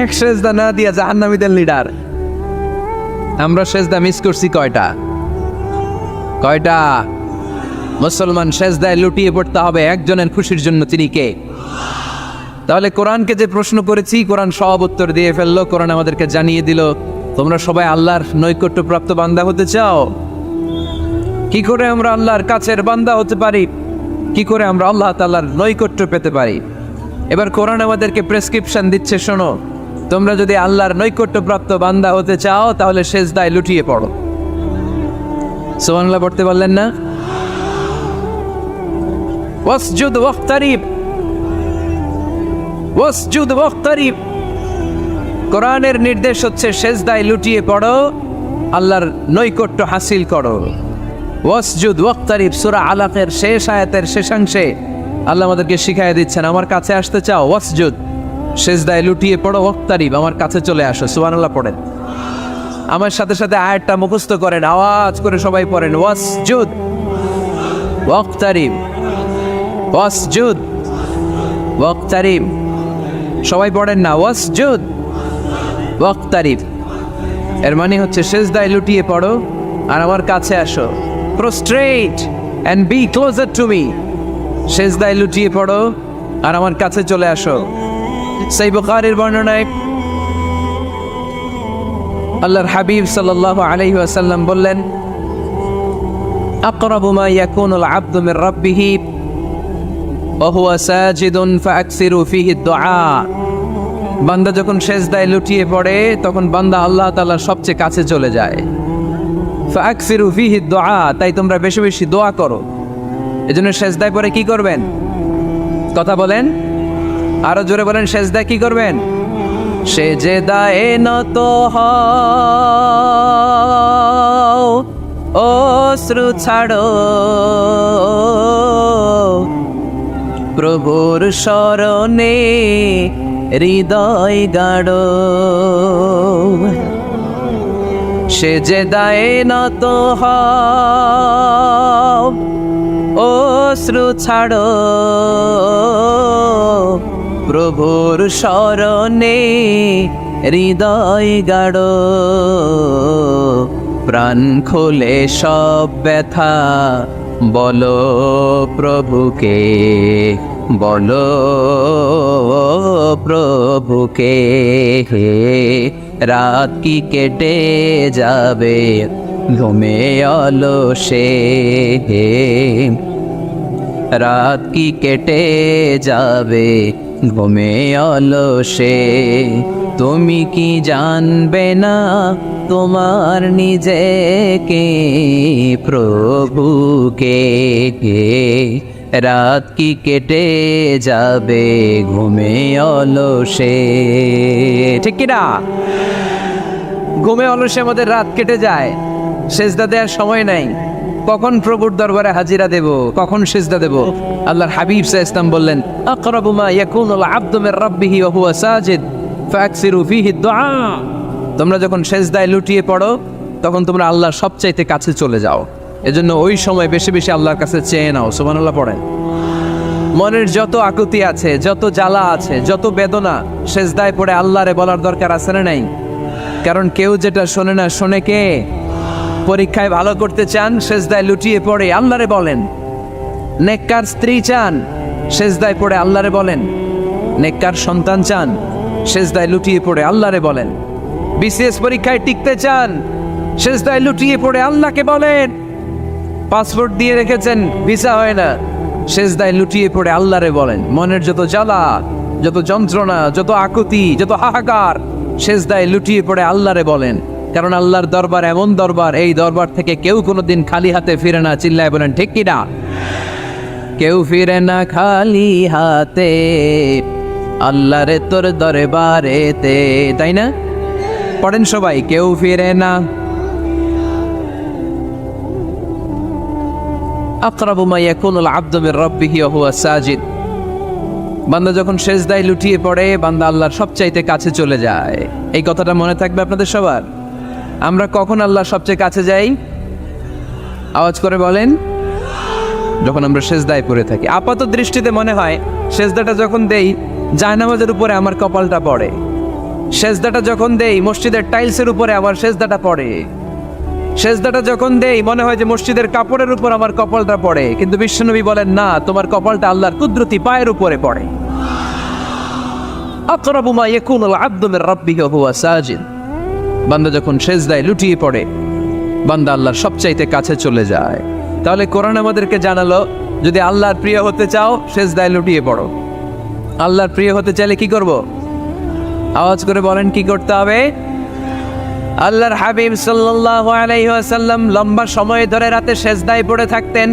এক সেজদা না দিয়া জাহান্নামীদের লিডার। আমরা সেজদা মিস করছি কয়টা? কয়টা? মুসলমান সেজদায় লুটিয়ে পড়তে হবে একজনের খুশির জন্য, তিনি কে? তাহলে কোরআনকে যে প্রশ্ন করেছি, কোরআন সব উত্তর দিয়ে ফেললো। কোরআন আমাদেরকে জানিয়ে দিল, তোমরা সবাই আল্লাহর নৈকট্যপ্রাপ্ত বান্দা হতে চাও? কি করে আমরা আল্লাহর কাছের বান্দা হতে পারি? কি করে আমরা আল্লাহ তাআলার নৈকট্য পেতে পারি? এবার কোরআন আমাদেরকে প্রেসক্রিপশন দিচ্ছে, শোনো, তোমরা যদি আল্লাহর নৈকট্যপ্রাপ্ত বান্দা হতে চাও তাহলে সেজদায় লুটিয়ে পড়ো। সুবহানাল্লাহ পড়তে পারলেন না? ওয়াসজুদ ওয়াক্তারিব, ওয়াসজুদ ওয়াক্তারিব। কোরআনের নির্দেশ হচ্ছে সেজদায় লুটিয়ে পড়ো, আল্লাহর নৈকট্য হাসিল করো। ওয়াসজুদ ওয়াক্তারিব, সূরা আলাকের শেষ আয়াতের শেষাংশে আল্লাহ আমাদেরকে শিখাই দিচ্ছেন, আমার কাছে আসতে চাও, ওয়াসজুদ, সেজদায় লুটিয়ে পড়ো, ওয়াক্তারিব, আমার কাছে চলে আসো। সুবহানাল্লাহ পড়েন। আমার সাথে সাথে আয়াতটা মুখস্থ করেন, আওয়াজ করে সবাই পড়েন, ওয়াসজুদ ওয়াক্তারিব, ওয়াসজুদ ওয়াক্তারিব। সবাই পড়েন না, ওয়াসজুদ ওয়াক্তারিব। এর মানে হচ্ছে সেজদায় লুটিয়ে পড়ো আর আমার কাছে আসো। Prostrate and be closer to me. সেজদায় লুটিয়ে পড়ো আর আমার কাছে চলে আসো। সহিহ বুখারীর বর্ণনায় আল্লাহর হাবিব সাল্লাল্লাহু আলাইহি ওয়াসাল্লাম বললেন, আকরাবু মা ইয়াকুনুল আবদু মির রাব্বিহি ওয়া হুয়া সাজিদুন ফাআকসিরু ফীহি দুআ। বান্দা যখন সেজদায় লুটিয়ে পড়ে তখন বান্দা আল্লাহ তাআলার সবচেয়ে কাছে চলে যায়। ফাআকসিরু ফীহি দুআ, তাই তোমরা বেশি বেশি দোয়া করো। এজন্য সেজদায় পড়ে কি করবেন? কথা বলেন, আরো জোরে বলেন, সেজদায় কি করবেন? সেজদায় নত হও, অশ্রু ছাড়ো, প্রভুর শরণে হৃদয় গাড়ো। সেজদায় নত হও, অশ্রু ছাড়ো, প্রভুর শরণে হৃদয় গাড়ো। প্রাণ খুলে সব ব্যথা বলো প্রভুকে, বলো প্রভুকে। রাত কি কেটে যাবে ঘুমে অলসে, রাত কি কেটে যাবে ঘুমে অলসে। তুমি কি জানবে না তোমার নিজেকে প্রভুকে, রাত কি কেটে যাবে ঘুমে অলসে। ঠিক কিনা? ঘুমে অলসে আমাদের রাত কেটে যায়, সেজদা দেওয়ার সময় নাই। কখন প্রভুর দরবারে হাজিরা দেব, কখন সেজদা দেব? আল্লাহর হাবিব সাল্লাল্লাহু আলাইহি ওয়াসাল্লাম বললেন, আকরাবু মা ইয়াকুনুল আবদু মির রাব্বিহি ওয়া হুয়া সাজিদ ফাকসিরু ফীহি দুআ। তোমরা যখন সেজদায় লুটিয়ে পড়ো তখন তোমরা আল্লাহর সবচাইতে কাছে চলে যাও। এজন্য ওই সময় বেশি বেশি আল্লাহর কাছে চেয়ে নাও। সুবহানাল্লাহ পড়েন। মনের যত আকুতি আছে, যত জ্বালা আছে, যত বেদনা, সেজদায় পড়ে আল্লাহরে বলার দরকার আছে না নাই? কারণ কেউ যেটা শোনে না, শোনে কে? পরীক্ষায় ভালো করতে চান, সেজদায় লুটিয়ে পড়ে আল্লাহরে বলেন। নেককার স্ত্রী চান, সেজদায় পড়ে আল্লাহরে বলেন। নেককার সন্তান চান, সেজদায় লুটিয়ে পড়ে আল্লাহরে বলেন। বিসিএস পরীক্ষায় টিকতে চান, সেজদায় লুটিয়ে পড়ে আল্লাহকে বলেন। পাসপোর্ট দিয়ে রেখেছেন, ভিসা হয় না, সেজদায় লুটিয়ে পড়ে আল্লাহরে বলেন। মনের যত জ্বালা, যত যন্ত্রণা, যত আকুতি, যত হাহাকার, সেজদায় লুটিয়ে পড়ে আল্লাহরে বলেন। কারণ আল্লাহর দরবার এমন দরবার, এই দরবার থেকে কেউ কোনোদিন খালি হাতে ফিরে না। চিল্লায় বলেন ঠিক কিনা? কেউ ফিরে না খালি হাতে আল্লাহরে তোর দরবারেতে, তাই না? পড়েন সবাই, কেউ ফিরে না। আকরাবু মা ইয়াকুনুল আবদু মির রাব্বিহি ওয়া হুয়া সাজিদ। বান্দা যখন সেজদায় লুটিয়ে পড়ে, বান্দা আল্লাহর সবচাইতে কাছে চলে যায়। এই কথাটা মনে থাকবে আপনাদের সবার। আমরা কখন আল্লাহর সবচেয়ে কাছে যাই? আওয়াজ করে বলেন। যখন আমরা সেজদায় পড়ে থাকি। আপাত দৃষ্টিতে মনে হয় সেজদাটা যখন দেই জায়নামাজের উপরে আমার কপালটা পড়ে, সেজদাটা যখন দেই মসজিদের টাইলসের উপরে আমার সেজদাটা পড়ে, সেজদাটা যখন দেই মনে হয় যে মসজিদের কাপড়ের উপর আমার কপালটা পড়ে। কিন্তু বিশ্বনবী বলেন না, তোমার কপালটা আল্লাহর কুদরতি পায়ের উপরে পড়ে। আকরাবু মা ইয়াকুনুল আবদু মির রাব্বিহি ওয়া হুয়া সাজিদ। বান্দা যখন সেজদায় লুটিয়ে পড়ে, বান্দা আল্লাহর সবচাইতে কাছে চলে যায়। তাহলে কোরআন আমাদেরকে জানালো, যদি আল্লাহর প্রিয় হতে চাও সেজদায় লুটিয়ে পড়ো। আল্লাহর প্রিয় হতে চাইলে কি করব? আওয়াজ করে বলেন কি করতে হবে? আল্লাহর হাবিব সাল্লাল্লাহু আলাইহি ওয়াসাল্লাম লম্বা সময় ধরে রাতে সেজদায় পড়ে থাকতেন।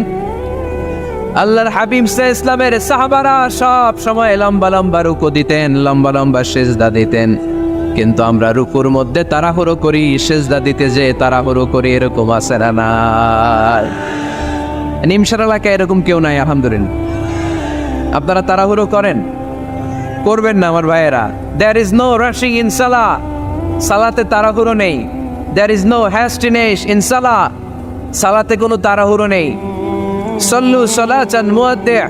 আল্লাহর হাবিব ইসলামের সাহাবারা সব সময় লম্বা লম্বা রুকু দিতেন, লম্বা লম্বা সেজদা দিতেন। কিন্তু আমরা রুকুর মধ্যে তাড়াহুড়ো করি, সেজদা দিতে যে তাড়াহুড়ো করি, এরকম আছে না? নাই। নিমসার এলাকায় এরকম কেউ নাই আলহামদুলিল্লাহ। আপনারা তাড়াহুড়ো করেন? করবেন না আমার ভাইয়েরা। There is no rushing in salah. সালাতে তাড়াহুড়ো নেই। There is no hastiness in salah. সালাতে কোনো তাড়াহুড়ো নেই। সল্লু সালাতান মুআদ্দি'।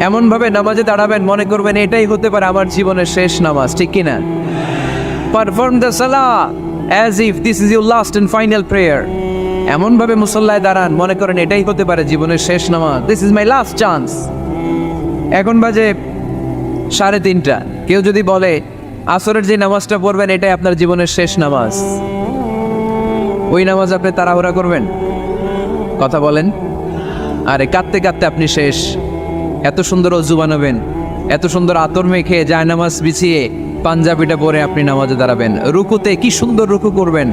এমন ভাবে নামাজে দাঁড়াবেন মনে করবেন এটাই হতে পারে আমার জীবনের শেষ নামাজ, ঠিক কিনা? Perform the salah as if this is your last and final prayer. এমন ভাবে মুসল্লায় দাঁড়ান মনে করেন এটাই হতে পারে জীবনের শেষ নামাজ। This is my last chance. এখন বাজে 3:30। কেউ যদি বলে আসরের যে নামাজটা পড়বেন এটাই আপনার জীবনের শেষ নামাজ, ওই নামাজ আপনি তাড়াহুড়া করবেন? কথা বলেন। আরে কাঁদতে কাঁদতে আপনি শেষ। এত সুন্দর ওযু বানাবেন, এত সুন্দর আতর মেখে জায়নামাজ বিছিয়ে পাঞ্জাবিটা পরে আপনি নামাজে দাঁড়াবেন। রুকুতে কি সুন্দর রুকু করবেন,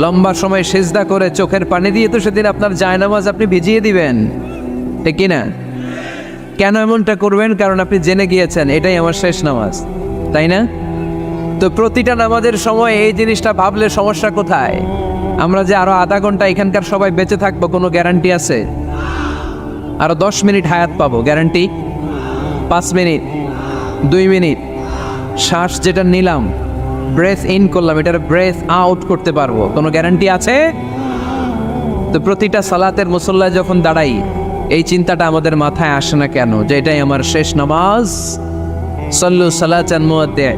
লম্বা সময় সেজদা করে চোখের পানি দিয়ে তো সেদিন আপনার জায়নামাজ আপনি ভিজিয়ে দিবেন, ঠিক কিনা? কেন এমনটা করবেন? কারণ আপনি জেনে গিয়েছেন এটাই আমার শেষ নামাজ, তাই না? তো প্রতিটা নামাজের সময় এই জিনিসটা ভাবলে সমস্যা কোথায়? আমরা যে আরো আধা ঘন্টা এখানকার সবাই বেঁচে থাকবো কোনো গ্যারান্টি আছে? আরো 10 মিনিট হায়াত পাবো, গ্যারান্টি? 5 মিনিট, 2 মিনিট শ্বাস যেটা নিলাম, ব্রেথ ইন করলাম, এটার ব্রেথ আউট করতে পারবো, কোনো গ্যারান্টি আছে? তো প্রতিটা সালাতের মুসল্লায় যখন দাঁড়াই এই চিন্তাটা আমাদের মাথায় আসে না কেন যে এটাই আমার শেষ নামাজ? সল্লু সালাতান মুআদ্দি'।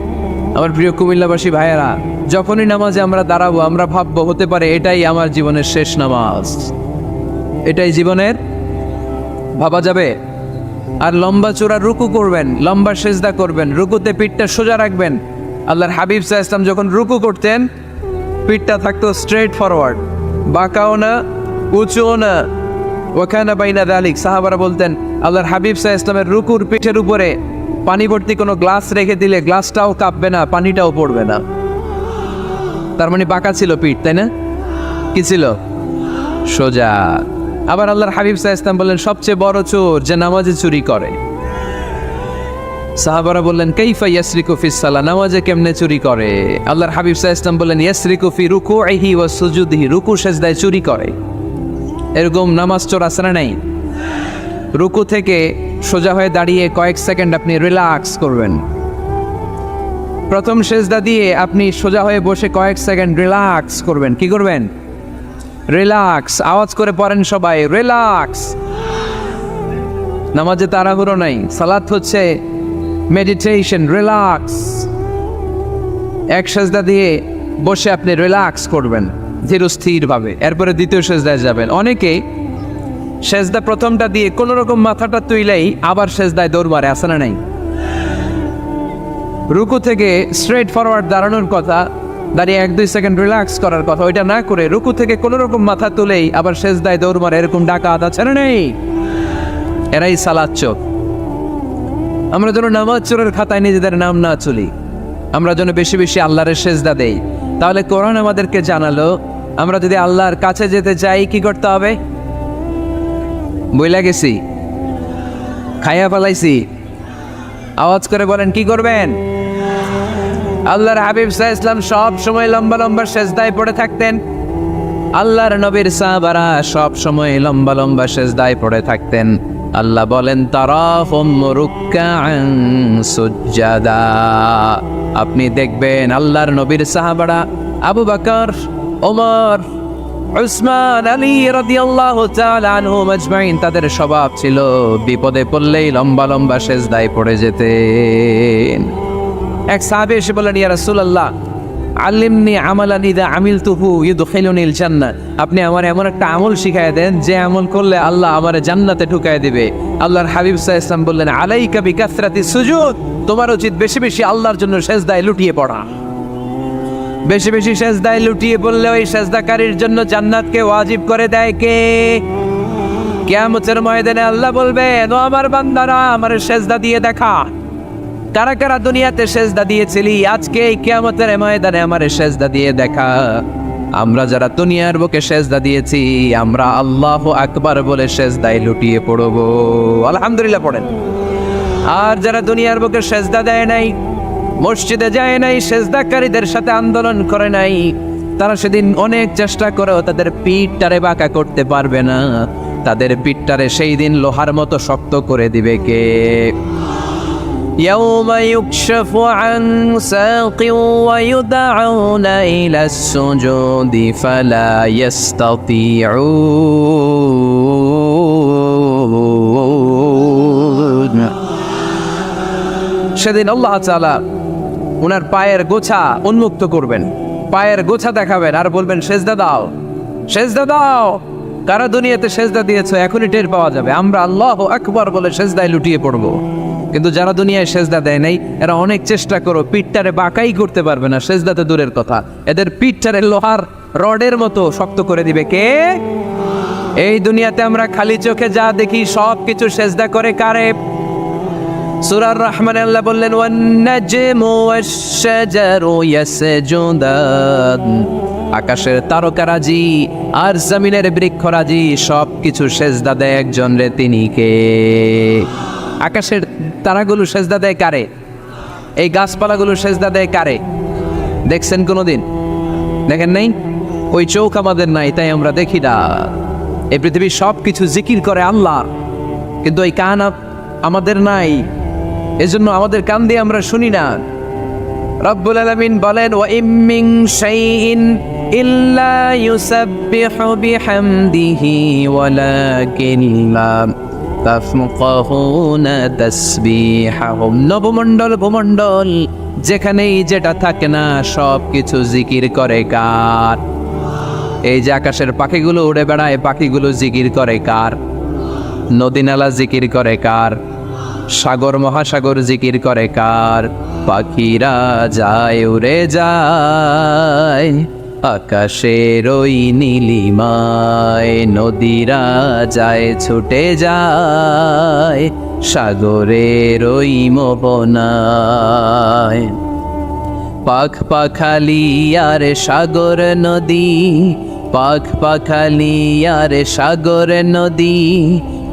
আমার প্রিয় কুমিল্লাবাসী ভাইয়েরা, যখনই নামাজে আমরা দাঁড়াবো আমরা ভাববো হতে পারে এটাই আমার জীবনের শেষ নামাজ, এটাই জীবনের, ভাবা যাবে? আর লম্বা চূড়া রুকু করবেন, লম্বা সেজদা করবেন, রুকুতে পিঠটা সোজা রাখবেন। আল্লাহর হাবিব সাল্লাল্লাহু আলাইহি ওয়াসাল্লাম যখন রুকু করতেন পিঠটা থাকতো স্ট্রেট ফরওয়ার্ড, বাঁকাও না, উঁচুও না, ওয়াকানা বাইনা যালিক। সাহাবারা বলতেন আল্লাহর হাবিব সাল্লাল্লাহু আলাইহি ওয়াসাল্লামের রুকুর পিঠের উপরে পানি ভর্তি কোনো গ্লাস রেখে দিলে গ্লাসটাও কাঁপবে না, পানিটাও পড়বে না। তার মানে বাঁকা ছিল পিঠ, তাই না? কি ছিল? সোজা। আবার আল্লাহর হাবিব সাল্লাল্লাহু আলাইহি ওয়াসাল্লাম বললেন সবচেয়ে বড় চোর যে নামাজে চুরি করে। সাহাবারা বললেন কাইফা ইয়াসরিকু ফিস সালাহ, নামাজে কেমনে চুরি করে? আল্লাহর হাবিব সাল্লাল্লাহু আলাইহি ওয়াসাল্লাম বললেন ইয়াসরিকু ফি রুকুইহি ওয়া সুজুদিহি, রুকু সেজদায় চুরি করে। এরকম নামাজ চোর আছে না নাই? রুকু থেকে সোজা হয়ে দাঁড়িয়ে কয়েক সেকেন্ড আপনি রিল্যাক্স করবেন। প্রথম সেজদা দিয়ে আপনি সোজা হয়ে বসে কয়েক সেকেন্ড রিল্যাক্স করবেন। কি করবেন? রিল্যাক্স। আওয়াজ করে পড়েন সবাই, রিল্যাক্স। নামাজে তাড়াহুড়ো নাই, সালাত হচ্ছে মেডিটেশন, রিল্যাক্স। এক সেজদা দিয়ে বসে আপনি রিল্যাক্স করবেন ধীরস্থিরভাবে, এরপরে দ্বিতীয় সেজদায় যাবেন। অনেকে সেজদা প্রথমটা দিয়ে কোনো রকম মাথাটা তুইলেই আবার সেজদায় দৌড় মারে, আছে না নাই? রুকু থেকে স্ট্রেট ফরওয়ার্ড দাঁড়ানোর কথা, দাঁড়িয়ে 1-2 সেকেন্ড রিল্যাক্স করার কথা, ওইটা না করে রুকু থেকে কোনো রকম মাথা তুলেই আবার সেজদায় দৌড় মারে, এরকম ডাকাত আছে না নেই? এরাই সালাত চোর। আমরা যেন নামাজ চোরের খাতায় নিজেদের নাম না চলি, আমরা যেন বেশি বেশি আল্লাহর সেজদা দেই। তাহলে কোরআন আমাদেরকে জানালো আমরা যদি আল্লাহর কাছে যেতে চাই কি করতে হবে? বইলা গেছি, খাইয়া ফেলাইছি, আওয়াজ করে বলেন কি করবেন? আল্লাহর হাবিব সাল্লাল্লাহু আলাইহি ওয়াসাল্লাম সব সময় লম্বা লম্বা সেজদায় পড়ে থাকতেন। আল্লাহর নবীর সাহাবারা সব সময় লম্বা লম্বা সেজদায় পড়ে থাকতেন। আল্লাহ বলেন তারাহুম রুকআন সুজদা, আপনি দেখবেন আল্লাহর নবীর সাহাবারা আবু বকর, ওমর, উসমান, আলী রাদিয়াল্লাহু তাআলা আনহুম আজমাইন, তাদের স্বভাব ছিল বিপদে পড়লেই লম্বা লম্বা সেজদায় পড়ে যেতেন। এক সাহাবী এসে বললেন ইয়া রাসূলুল্লাহ আল্লিমনি আমালান ইযা আমিলতুহু ইউদখিলুনিল জান্নাহ, আপনি আমার এমন একটা আমল শিখায় দেন যে আমল করলে আল্লাহ আমারে জান্নাতে ঢুকায় দিবে। আল্লাহর হাবিব সাল্লাল্লাহু আলাইহি ওয়াসাল্লাম বললেন আলাইকা বিকাসরাতিস সুজুদ, তোমার উচিত বেশি বেশি আল্লাহর জন্য সেজদায় লুটিয়ে পড়া। বেশি বেশি সেজদায় লুটিয়ে পড়লে ওই সেজদাকারীর জন্য জান্নাতকে ওয়াজিব করে দেয় কে? কিয়ামতের ময়দানে আল্লাহ বলবেন ও আমার বান্দারা আমার সেজদা দিয়ে দেখা, কারা কারা দুনিয়াতে সেজদা দিয়েছিলি, আজকে এই কিয়ামতের ময়দানে আমার সেজদা দিয়ে দেখা। আমরা যারা দুনিয়ার বুকে সেজদা দিয়েছি আমরা আল্লাহু আকবার বলে সেজদায় লুটিয়ে পড়ব, আলহামদুলিল্লাহ পড়েন। আর যারা দুনিয়ার বুকে সেজদা দেয় নাই, মসজিদে যায় নাই, সেজদাকারীদের সাথে আন্দোলন করে নাই, তারা সেদিন অনেক চেষ্টা করেও তাদের পিঠটারে বাঁকা করতে পারবে না। তাদের পিঠটারে সেই দিন লোহার মতো শক্ত করে দিবে কে? يوم يكشف عن ساق ويدعون إلى السجود فلا يستطيعون। সেদিন আল্লাহ তাআলা ওনার পায়ের গোছা উন্মুক্ত করবেন, পায়ের গোছা দেখাবেন আর বলবেন সেজদা দাও, সেজদা দাও। কারা দুনিয়াতে সেজদা দিয়েছো এখনই টের পাওয়া যাবে। আমরা আল্লাহু আকবার বলে সেজদায় লুটিয়ে পড়বো, কিন্তু যারা দুনিয়ায় সেজদা দেয় নাই এরা অনেক চেষ্টা করো পিঠটারে বাঁকাই করতে পারবে না, সেজদাতে দূরের কথা, এদের পিঠটারে লোহার রডের মতো শক্ত করে দিবে কে? এই দুনিয়াতে আমরা খালি চোখে যা দেখি সব কিছু সেজদা করে কারে? সূরা আর-রহমানে আল্লাহ বললেন ওয়ান নাজমু ওয়াশ-শাজারু ইয়াসজুদান, আকাশের তারকারাজি আর জমিনের বৃক্ষরাজি সব কিছু সেজদা দেয় একজন রে, তিনি কে? আকাশের তারাগুলো সেজদা দেয় কারে? এই গাছপালাগুলো সেজদা দেয় কারে? দেখছেন কোনোদিন? দেখেন নাই? ওই চোখ আমাদের নাই তাই আমরা দেখি না। এই পৃথিবীর সব কিছু জিকির করে আল্লাহ, কিন্তু ওই কান আমাদের নাই, এজন্য আমাদের কান দিয়ে আমরা শুনি না। রব্বুল আলামিন বলেন ওয়া ইম মিন শাইইন ইল্লা ইউসাব্বিহু বিহামদিহি ওয়ালাকিন লা তাফকাহুনা তাসবিহাহুম। নবমণ্ডল ভূমণ্ডল যেখানেই যেটা থাকে না সব কিছু জিকির করে কার? এই যে আকাশের পাখিগুলো উড়ে বেড়ায়, পাখিগুলো জিকির করে কার? নদী নালা জিকির করে কার? সাগর মহাসাগর জিকির করে কার? পাখিরা যায় উড়ে যায়, আকাশের ওই নীলিমায় নদীরা যায় ছুটে যায় সাগরের ওই মোহনায়। পাখ পাখালি আর সাগর নদী, পাখ পাখালি আর সাগর নদী,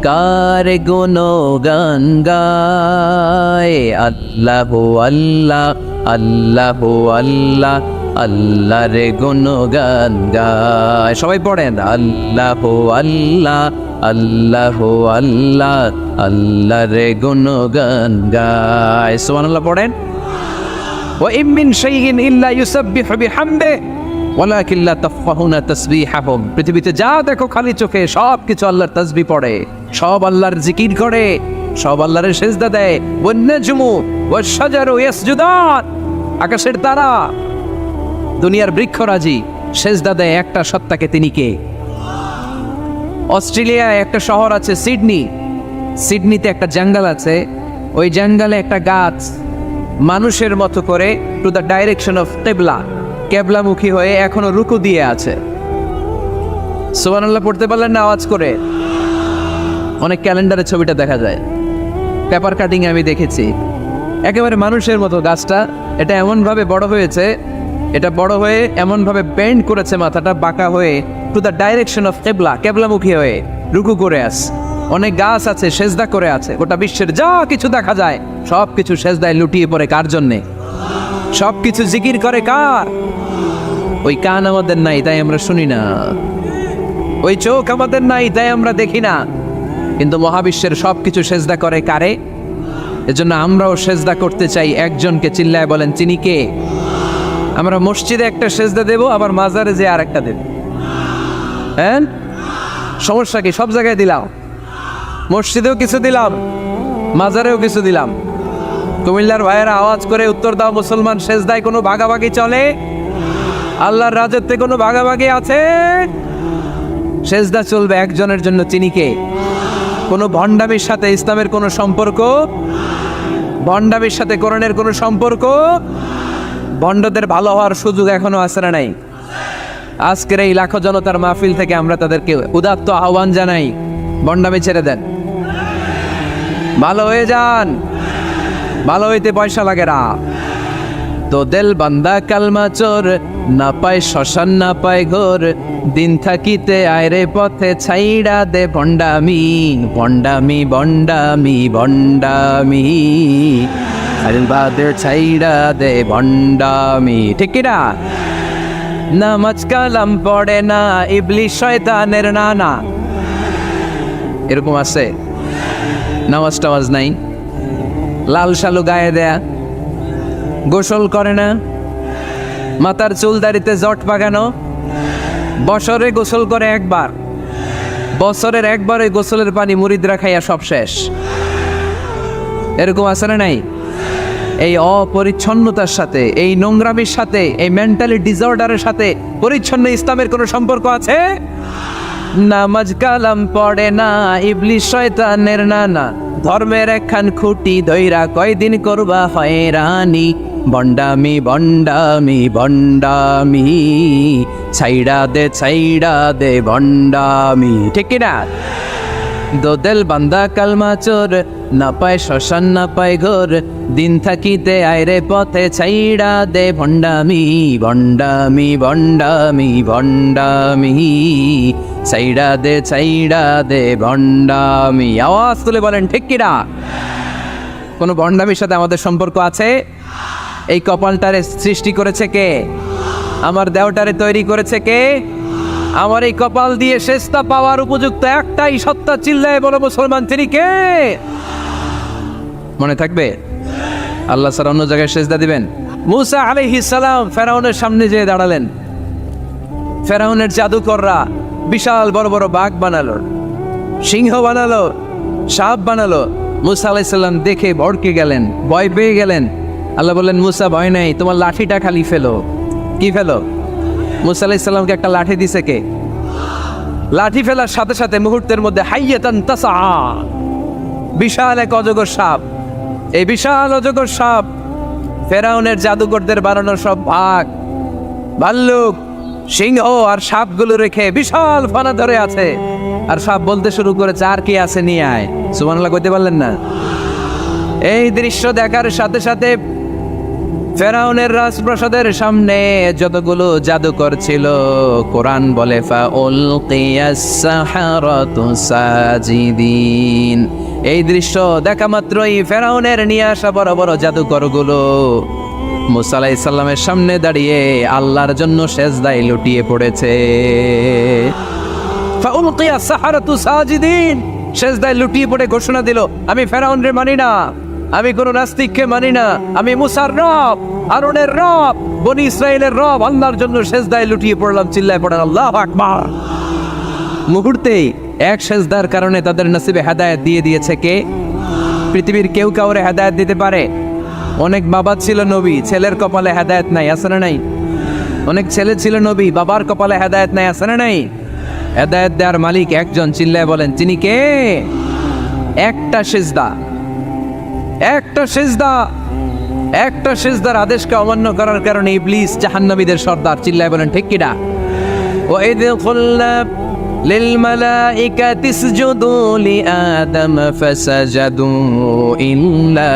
কার গুণগান গায়। আল্লাহ আল্লাহ আল্লাহ আল্লাহ আল্লাহর গুণগান গায়। সবাই পড়েন আল্লাহ আল্লাহ আল্লাহ আল্লাহ আল্লাহর গুণগান গায়। সুবহানাল্লাহ পড়েন। ওয়া ইম মিন শাইইন ইল্লা ইউসাব্বিহু বিহামদিহি ওয়ালাকিন লা তাফকাহুনা তাসবিহাহুম। পৃথিবীতে যা দেখো খালি চোখে সব কিছু আল্লাহর তাসবিহ পড়ে, সব আল্লাহর জিকির করে, সব আল্লাহর সিজদা দেয়। One নাজমু wash শাজারু ইয়াসজুদান। আকাশের তারা, দুনিয়ার বৃক্ষরাজি সিজদা দেয় একটা সত্তাকে। তিনি কে? অস্ট্রেলিয়ায় একটা শহর আছে সিডনি, সিডনিতে একটা জঙ্গল আছে। ওই জঙ্গলে একটা গাছ মানুষের মতো করে টু দ্য ডাইরেকশন অফ কিবলা, কেবলামুখী হয়ে এখনো রুকু দিয়ে আছে। সুবহানাল্লাহ পড়তে পারলেন না আওয়াজ করে? অনেক ক্যালেন্ডারে ছবিটা দেখা যায়, পেপার কাটিং আমি দেখেছি। একেবারে মানুষের মতো গাছটা। এটা এমনভাবে বড় হয়েছে, এটা বড় হয়ে এমনভাবে বেন্ড করেছে মাথাটা বাঁকা হয়ে টু দ্য ডাইরেকশন অফ কিবলা, কেবলামুখী হয়ে রুকু করে আছে। অনেক গাছ আছে সেজদা করে আছে। গোটা বিশ্বের যা কিছু দেখা যায় সব কিছু সেজদায় লুটিয়ে পড়ে কার জন্যে? সব কিছু জিকির করে কার? ওই কান আমাদের নাই তাই আমরা শুনি না, ওই চোখ আমাদের নাই তাই আমরা দেখি না, কিন্তু মহাবিশ্বের সব কিছু সেজদা করে কারে? এজন্য আমরাও সেজদা করতে চাই একজনকে। চিল্লায় বলেন তিনি কে? আমরা মসজিদে একটা সেজদা দেব, আবার মাজারে যে আর একটা দেব। হ্যাঁ, সমস্যা কি? সব জায়গায় দিলাম, মসজিদেও কিছু দিলাম, মাজারেও কিছু দিলাম। কুমিল্লার ভাইয়েরা আওয়াজ করে উত্তর দাও, মুসলমান সেজদায় কোনো ভাগাভাগি চলে? আল্লাহর রাজত্বে কোনো ভাগাভাগি আছে? সেজদা চলবে একজনের জন্য। তিনি কে? কোনো ভণ্ডামির সাথে ইসলামের কোনো সম্পর্ক? ভণ্ডামির সাথে কোরআনের কোনো সম্পর্ক? ভণ্ডদের ভালো হওয়ার সুযোগ এখনো আছে না নাই? আজকের এই লাখো জনতার মাহফিল থেকে আমরা তাদেরকে উদাত্ত আহ্বান জানাই, ভণ্ডামি ছেড়ে দেন, ভালো হয়ে যান। ভালো হইতে পয়সা লাগে না। তো দেল বান্দা কালমা চোর, না পায় শ্মশান না পায় ঘোর, দিন থাকিতে আয়রে পথে ছাইড়া দে ভণ্ডামি, ভণ্ডামি ভণ্ডামি ভণ্ডামি, আলবাদের ছাইড়া দে ভণ্ডামি। ঠিক কিনা? নামাজ কালাম পড়ে না, ইবলিশ শয়তানের নানা। এরকম আছে? নামাজ টামাজ নাই, লাল শালু গায়ে দেয়া, গোসল করে না, মাথার চুল দাড়িতে জট পাকানো, বছরে গোসল করে একবার, বছরের একবারে গোসলের পানি মুরিদরা খাইয়া সব শেষ। এরকম আছে না নাই? এই অপরিচ্ছন্নতার সাথে, এই নোংরামির সাথে, এই মেন্টালি ডিসঅর্ডারের সাথে পরিচ্ছন্ন ইসলামের কোনো সম্পর্ক আছে? নামাজ কালাম পড়ে না, ইবলিশ শয়তানের নানা, ধর্মের একখান খুঁটি ধইরা কয়দিন করবা হয়রানি, ভণ্ডামি ভণ্ডামি ভণ্ডামি, ছাইড়া দে ভণ্ডামি। ঠিক কিনা? দোদেল বান্দা কালমা চোর, না পায় শ্মশান না পায় ঘোর, দিন থাকিতে আয়রে পথে ছাইড়া দে ভণ্ডামি, ভণ্ডামি ভণ্ডামি ভণ্ডামি, ছাইড়া দে ভণ্ডামি। আওয়াজ তুলে বলেন ঠিক কিনা? কোনো ভণ্ডামির সাথে আমাদের সম্পর্ক আছে? এই কপালটারে সৃষ্টি করেছে কে? আমার দেহটারে তৈরি করেছে কে? আমার এই কপাল দিয়ে সেজদা পাওয়ার উপযুক্ত একটাই সত্তা। চিল্লায় বলো মুসলমান, তিনি কে? মনে থাকবে? আল্লাহ ছাড়া অন্য জায়গায় সেজদা দিবেন? মুসা আলাইহিস সালাম ফেরাউনের সামনে যেয়ে দাঁড়ালেন। ফেরাউনের জাদুকররা বিশাল বড় বড় বাঘ বানালো, সিংহ বানালো, সাপ বানালো। মুসা আলাইহিস সালাম দেখে ভড়কে গেলেন, ভয় পেয়ে গেলেন। আল্লাহ বললেন, মুসা ভয় নাই, তোমার লাঠিটা খালি ফেলো। কি ফেলো? মুসা আলাইহিস সালামকে একটা লাঠি দিছে কে? লাঠি ফেলার সাথে সাথে মুহূর্তের মধ্যে হাইয়াতান তাসআ, বিশাল এক অজগর সাপ। এই বিশাল অজগর সাপ ফেরাউনের জাদুকরদের বানানো সব বাঘ, ভাল্লুক, সিংহ আর সাপগুলো রেখে বিশাল ফানা ধরে আছে, আর সাপ বলতে শুরু করেছে, আর কি আছে নিয়ে আয়। সুবহানাল্লাহ কইতে পারলেন না? এই দৃশ্য দেখার সাথে সাথে ফেরাউনের রাজপ্রাসাদের সামনে যতগুলো জাদুকর ছিল, কোরআন বলে ফাউলকিয়াস সাহারাতু সাজিদিন। এই দৃশ্য দেখা মাত্রই ফেরাউনের নিয়ে আসা বড় বড় জাদুকরগুলো মুসা আলাইহিস সালামের সামনে দাঁড়িয়ে আল্লাহর জন্য সেজদায় লুটিয়ে পড়েছে। ফাউলকিয়াস সাহারাতু সাজিদিন, সেজদায় লুটিয়ে পড়ে ঘোষণা দিল, আমি ফেরাউনের মানি না, আমি কোন নাস্তিককে মানি না, আমি মুসার রব, হারুনের রব, বনি ইসরাইলের রব, আল্লাহর জন্য সেজদায় লুটিয়ে পড়লাম। চিল্লায় পড়েন আল্লাহু আকবার। মুহূর্তেই এক সেজদার কারণে তাদের নসিবে হেদায়েত দিয়ে দিয়েছে কে? পৃথিবীর কেউ কাউরে হেদায়েত দিতে পারে? অনেক বাবা ছিল নবী, ছেলের কপালে হেদায়েত নাই, আছে না নাই? অনেক ছেলে ছিল নবী, বাবার কপালে হেদায়েত নাই, আছে না নাই? হেদায়েত দেওয়ার মালিক একজন, চিল্লায় বলেন তিনি কে? একটা সিজদা, একটা সিজদা, একটা সিজদার আদেশকে অমান্য করার কারণে ইবলিস জাহান্নামীদের সর্দার। চিল্লায় বলেন ঠিক কিনা? ওয়াইদ কুলনা লিল মালাইকাতি ইসজুদু লিআদম ফাসাজাদু ইল্লা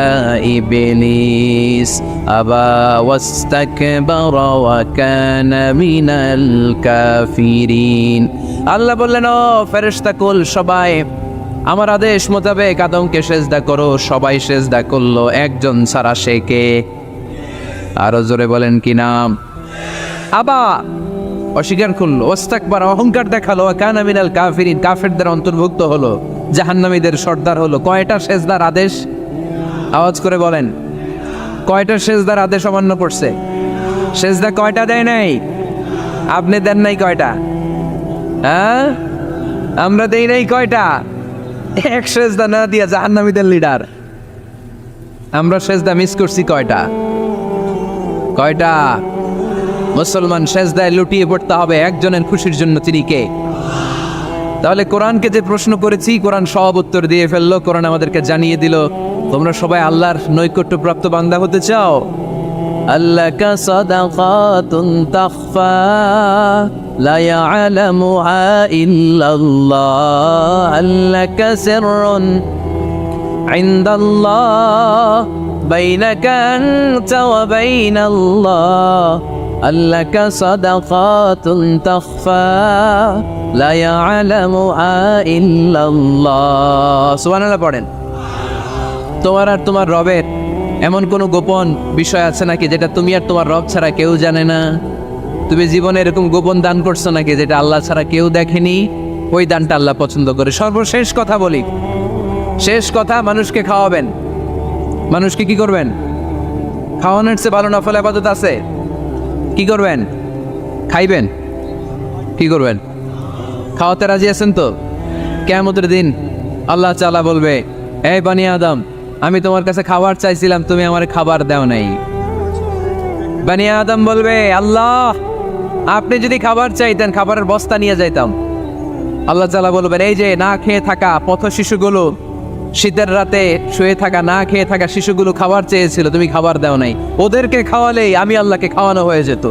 ইবলিস আবা ওয়াস্তাকবারা ওয়া কানা মিনাল কাফিরিন। আল্লাহ বললেন, ও ফেরেশতা কুল সবাই আমার আদেশ মোতাবেক আদমকে সেজদা করো। সবাই সেজদা করলো, একজন ছাড়া, সে কে? আরো জোরে বলেন কি নাম? আবা, অস্বীকার করলো, ওয়াস্তাকবার, অহংকার দেখালো, কানা মিনাল কাফিরিন, কাফেরদের অন্তর্ভুক্ত হলো, জাহান্নামীদের সর্দার হলো। কয়টা সেজদার আদেশ? আওয়াজ করে বলেন, কয়টা সেজদার আদেশ অমান্য করছে? সেজদা কয়টা দেয় নাই? আপনি দেন নাই কয়টা? হ্যাঁ, আমরা দেই নাই কয়টা? এক সেজদা না দিয়া জাহান্নামীদের লিডার। আমরা সেজদা মিস করছি কয়টা? কয়টা? মুসলমান সেজদায় লুটিয়ে পড়তে হবে একজনের খুশির জন্য, তিনি কে? তাহলে কোরআনকে যে প্রশ্ন করেছি, কোরআন সব উত্তর দিয়ে ফেললো। কোরআন আমাদেরকে জানিয়ে দিল, তোমরা সবাই আল্লাহর নৈকট্যপ্রাপ্ত বান্দা হতে চাও? আল্লাকা সাদাকাতুন তাখফা লা ইয়ালামুহা ইল্লাল্লাহ, আল্লাকা সিররুন ইনদাল্লাহ বাইনাকা আনতা ওয়া বাইনাল্লাহ, আল্লাকা সাদাকাতুন তাখফা লা ইয়ালামুহা ইল্লাল্লাহ। সুবহানাল্লাহ পড়েন। তোমার আর তোমার রবের এমন কোনো গোপন বিষয় আছে নাকি যেটা তুমি আর তোমার রব ছাড়া কেউ জানে না? তুমি জীবনে এরকম গোপন দান করছো নাকি যেটা আল্লাহ ছাড়া কেউ দেখেনি? ওই দানটা আল্লাহ পছন্দ করে। সর্বশেষ কথা বলি, শেষ কথা, মানুষকে খাওয়াবেন। মানুষকে কি করবেন? খাওয়ানোর চেয়ে ভালো নফল ইবাদত আছে? কি করবেন? খাইবেন। কি করবেন? খাওয়াতে রাজি আছেন তো? কিয়ামতের দিন আল্লাহ তাআলা বলবে, এই বানি আদম, আমি তোমার কাছে খাবার চাইছিলাম, তুমি আমার খাবার দাও নাই। বানি আদম বলবে, আল্লাহ আপনি যদি খাবার চাইতেন খাবারের বস্তা নিয়ে যাইতাম। আল্লাহ তাআলা বলবেন, এই যে না খেয়ে থাকা পথ শিশুগুলো, শীতের রাতে শুয়ে থাকা না খেয়ে থাকা শিশুগুলো খাবার চেয়েছিল, তুমি খাবার দাও নাই, ওদেরকে খাওয়ালেই আমি আল্লাহকে খাওয়ানো হয়ে যেত।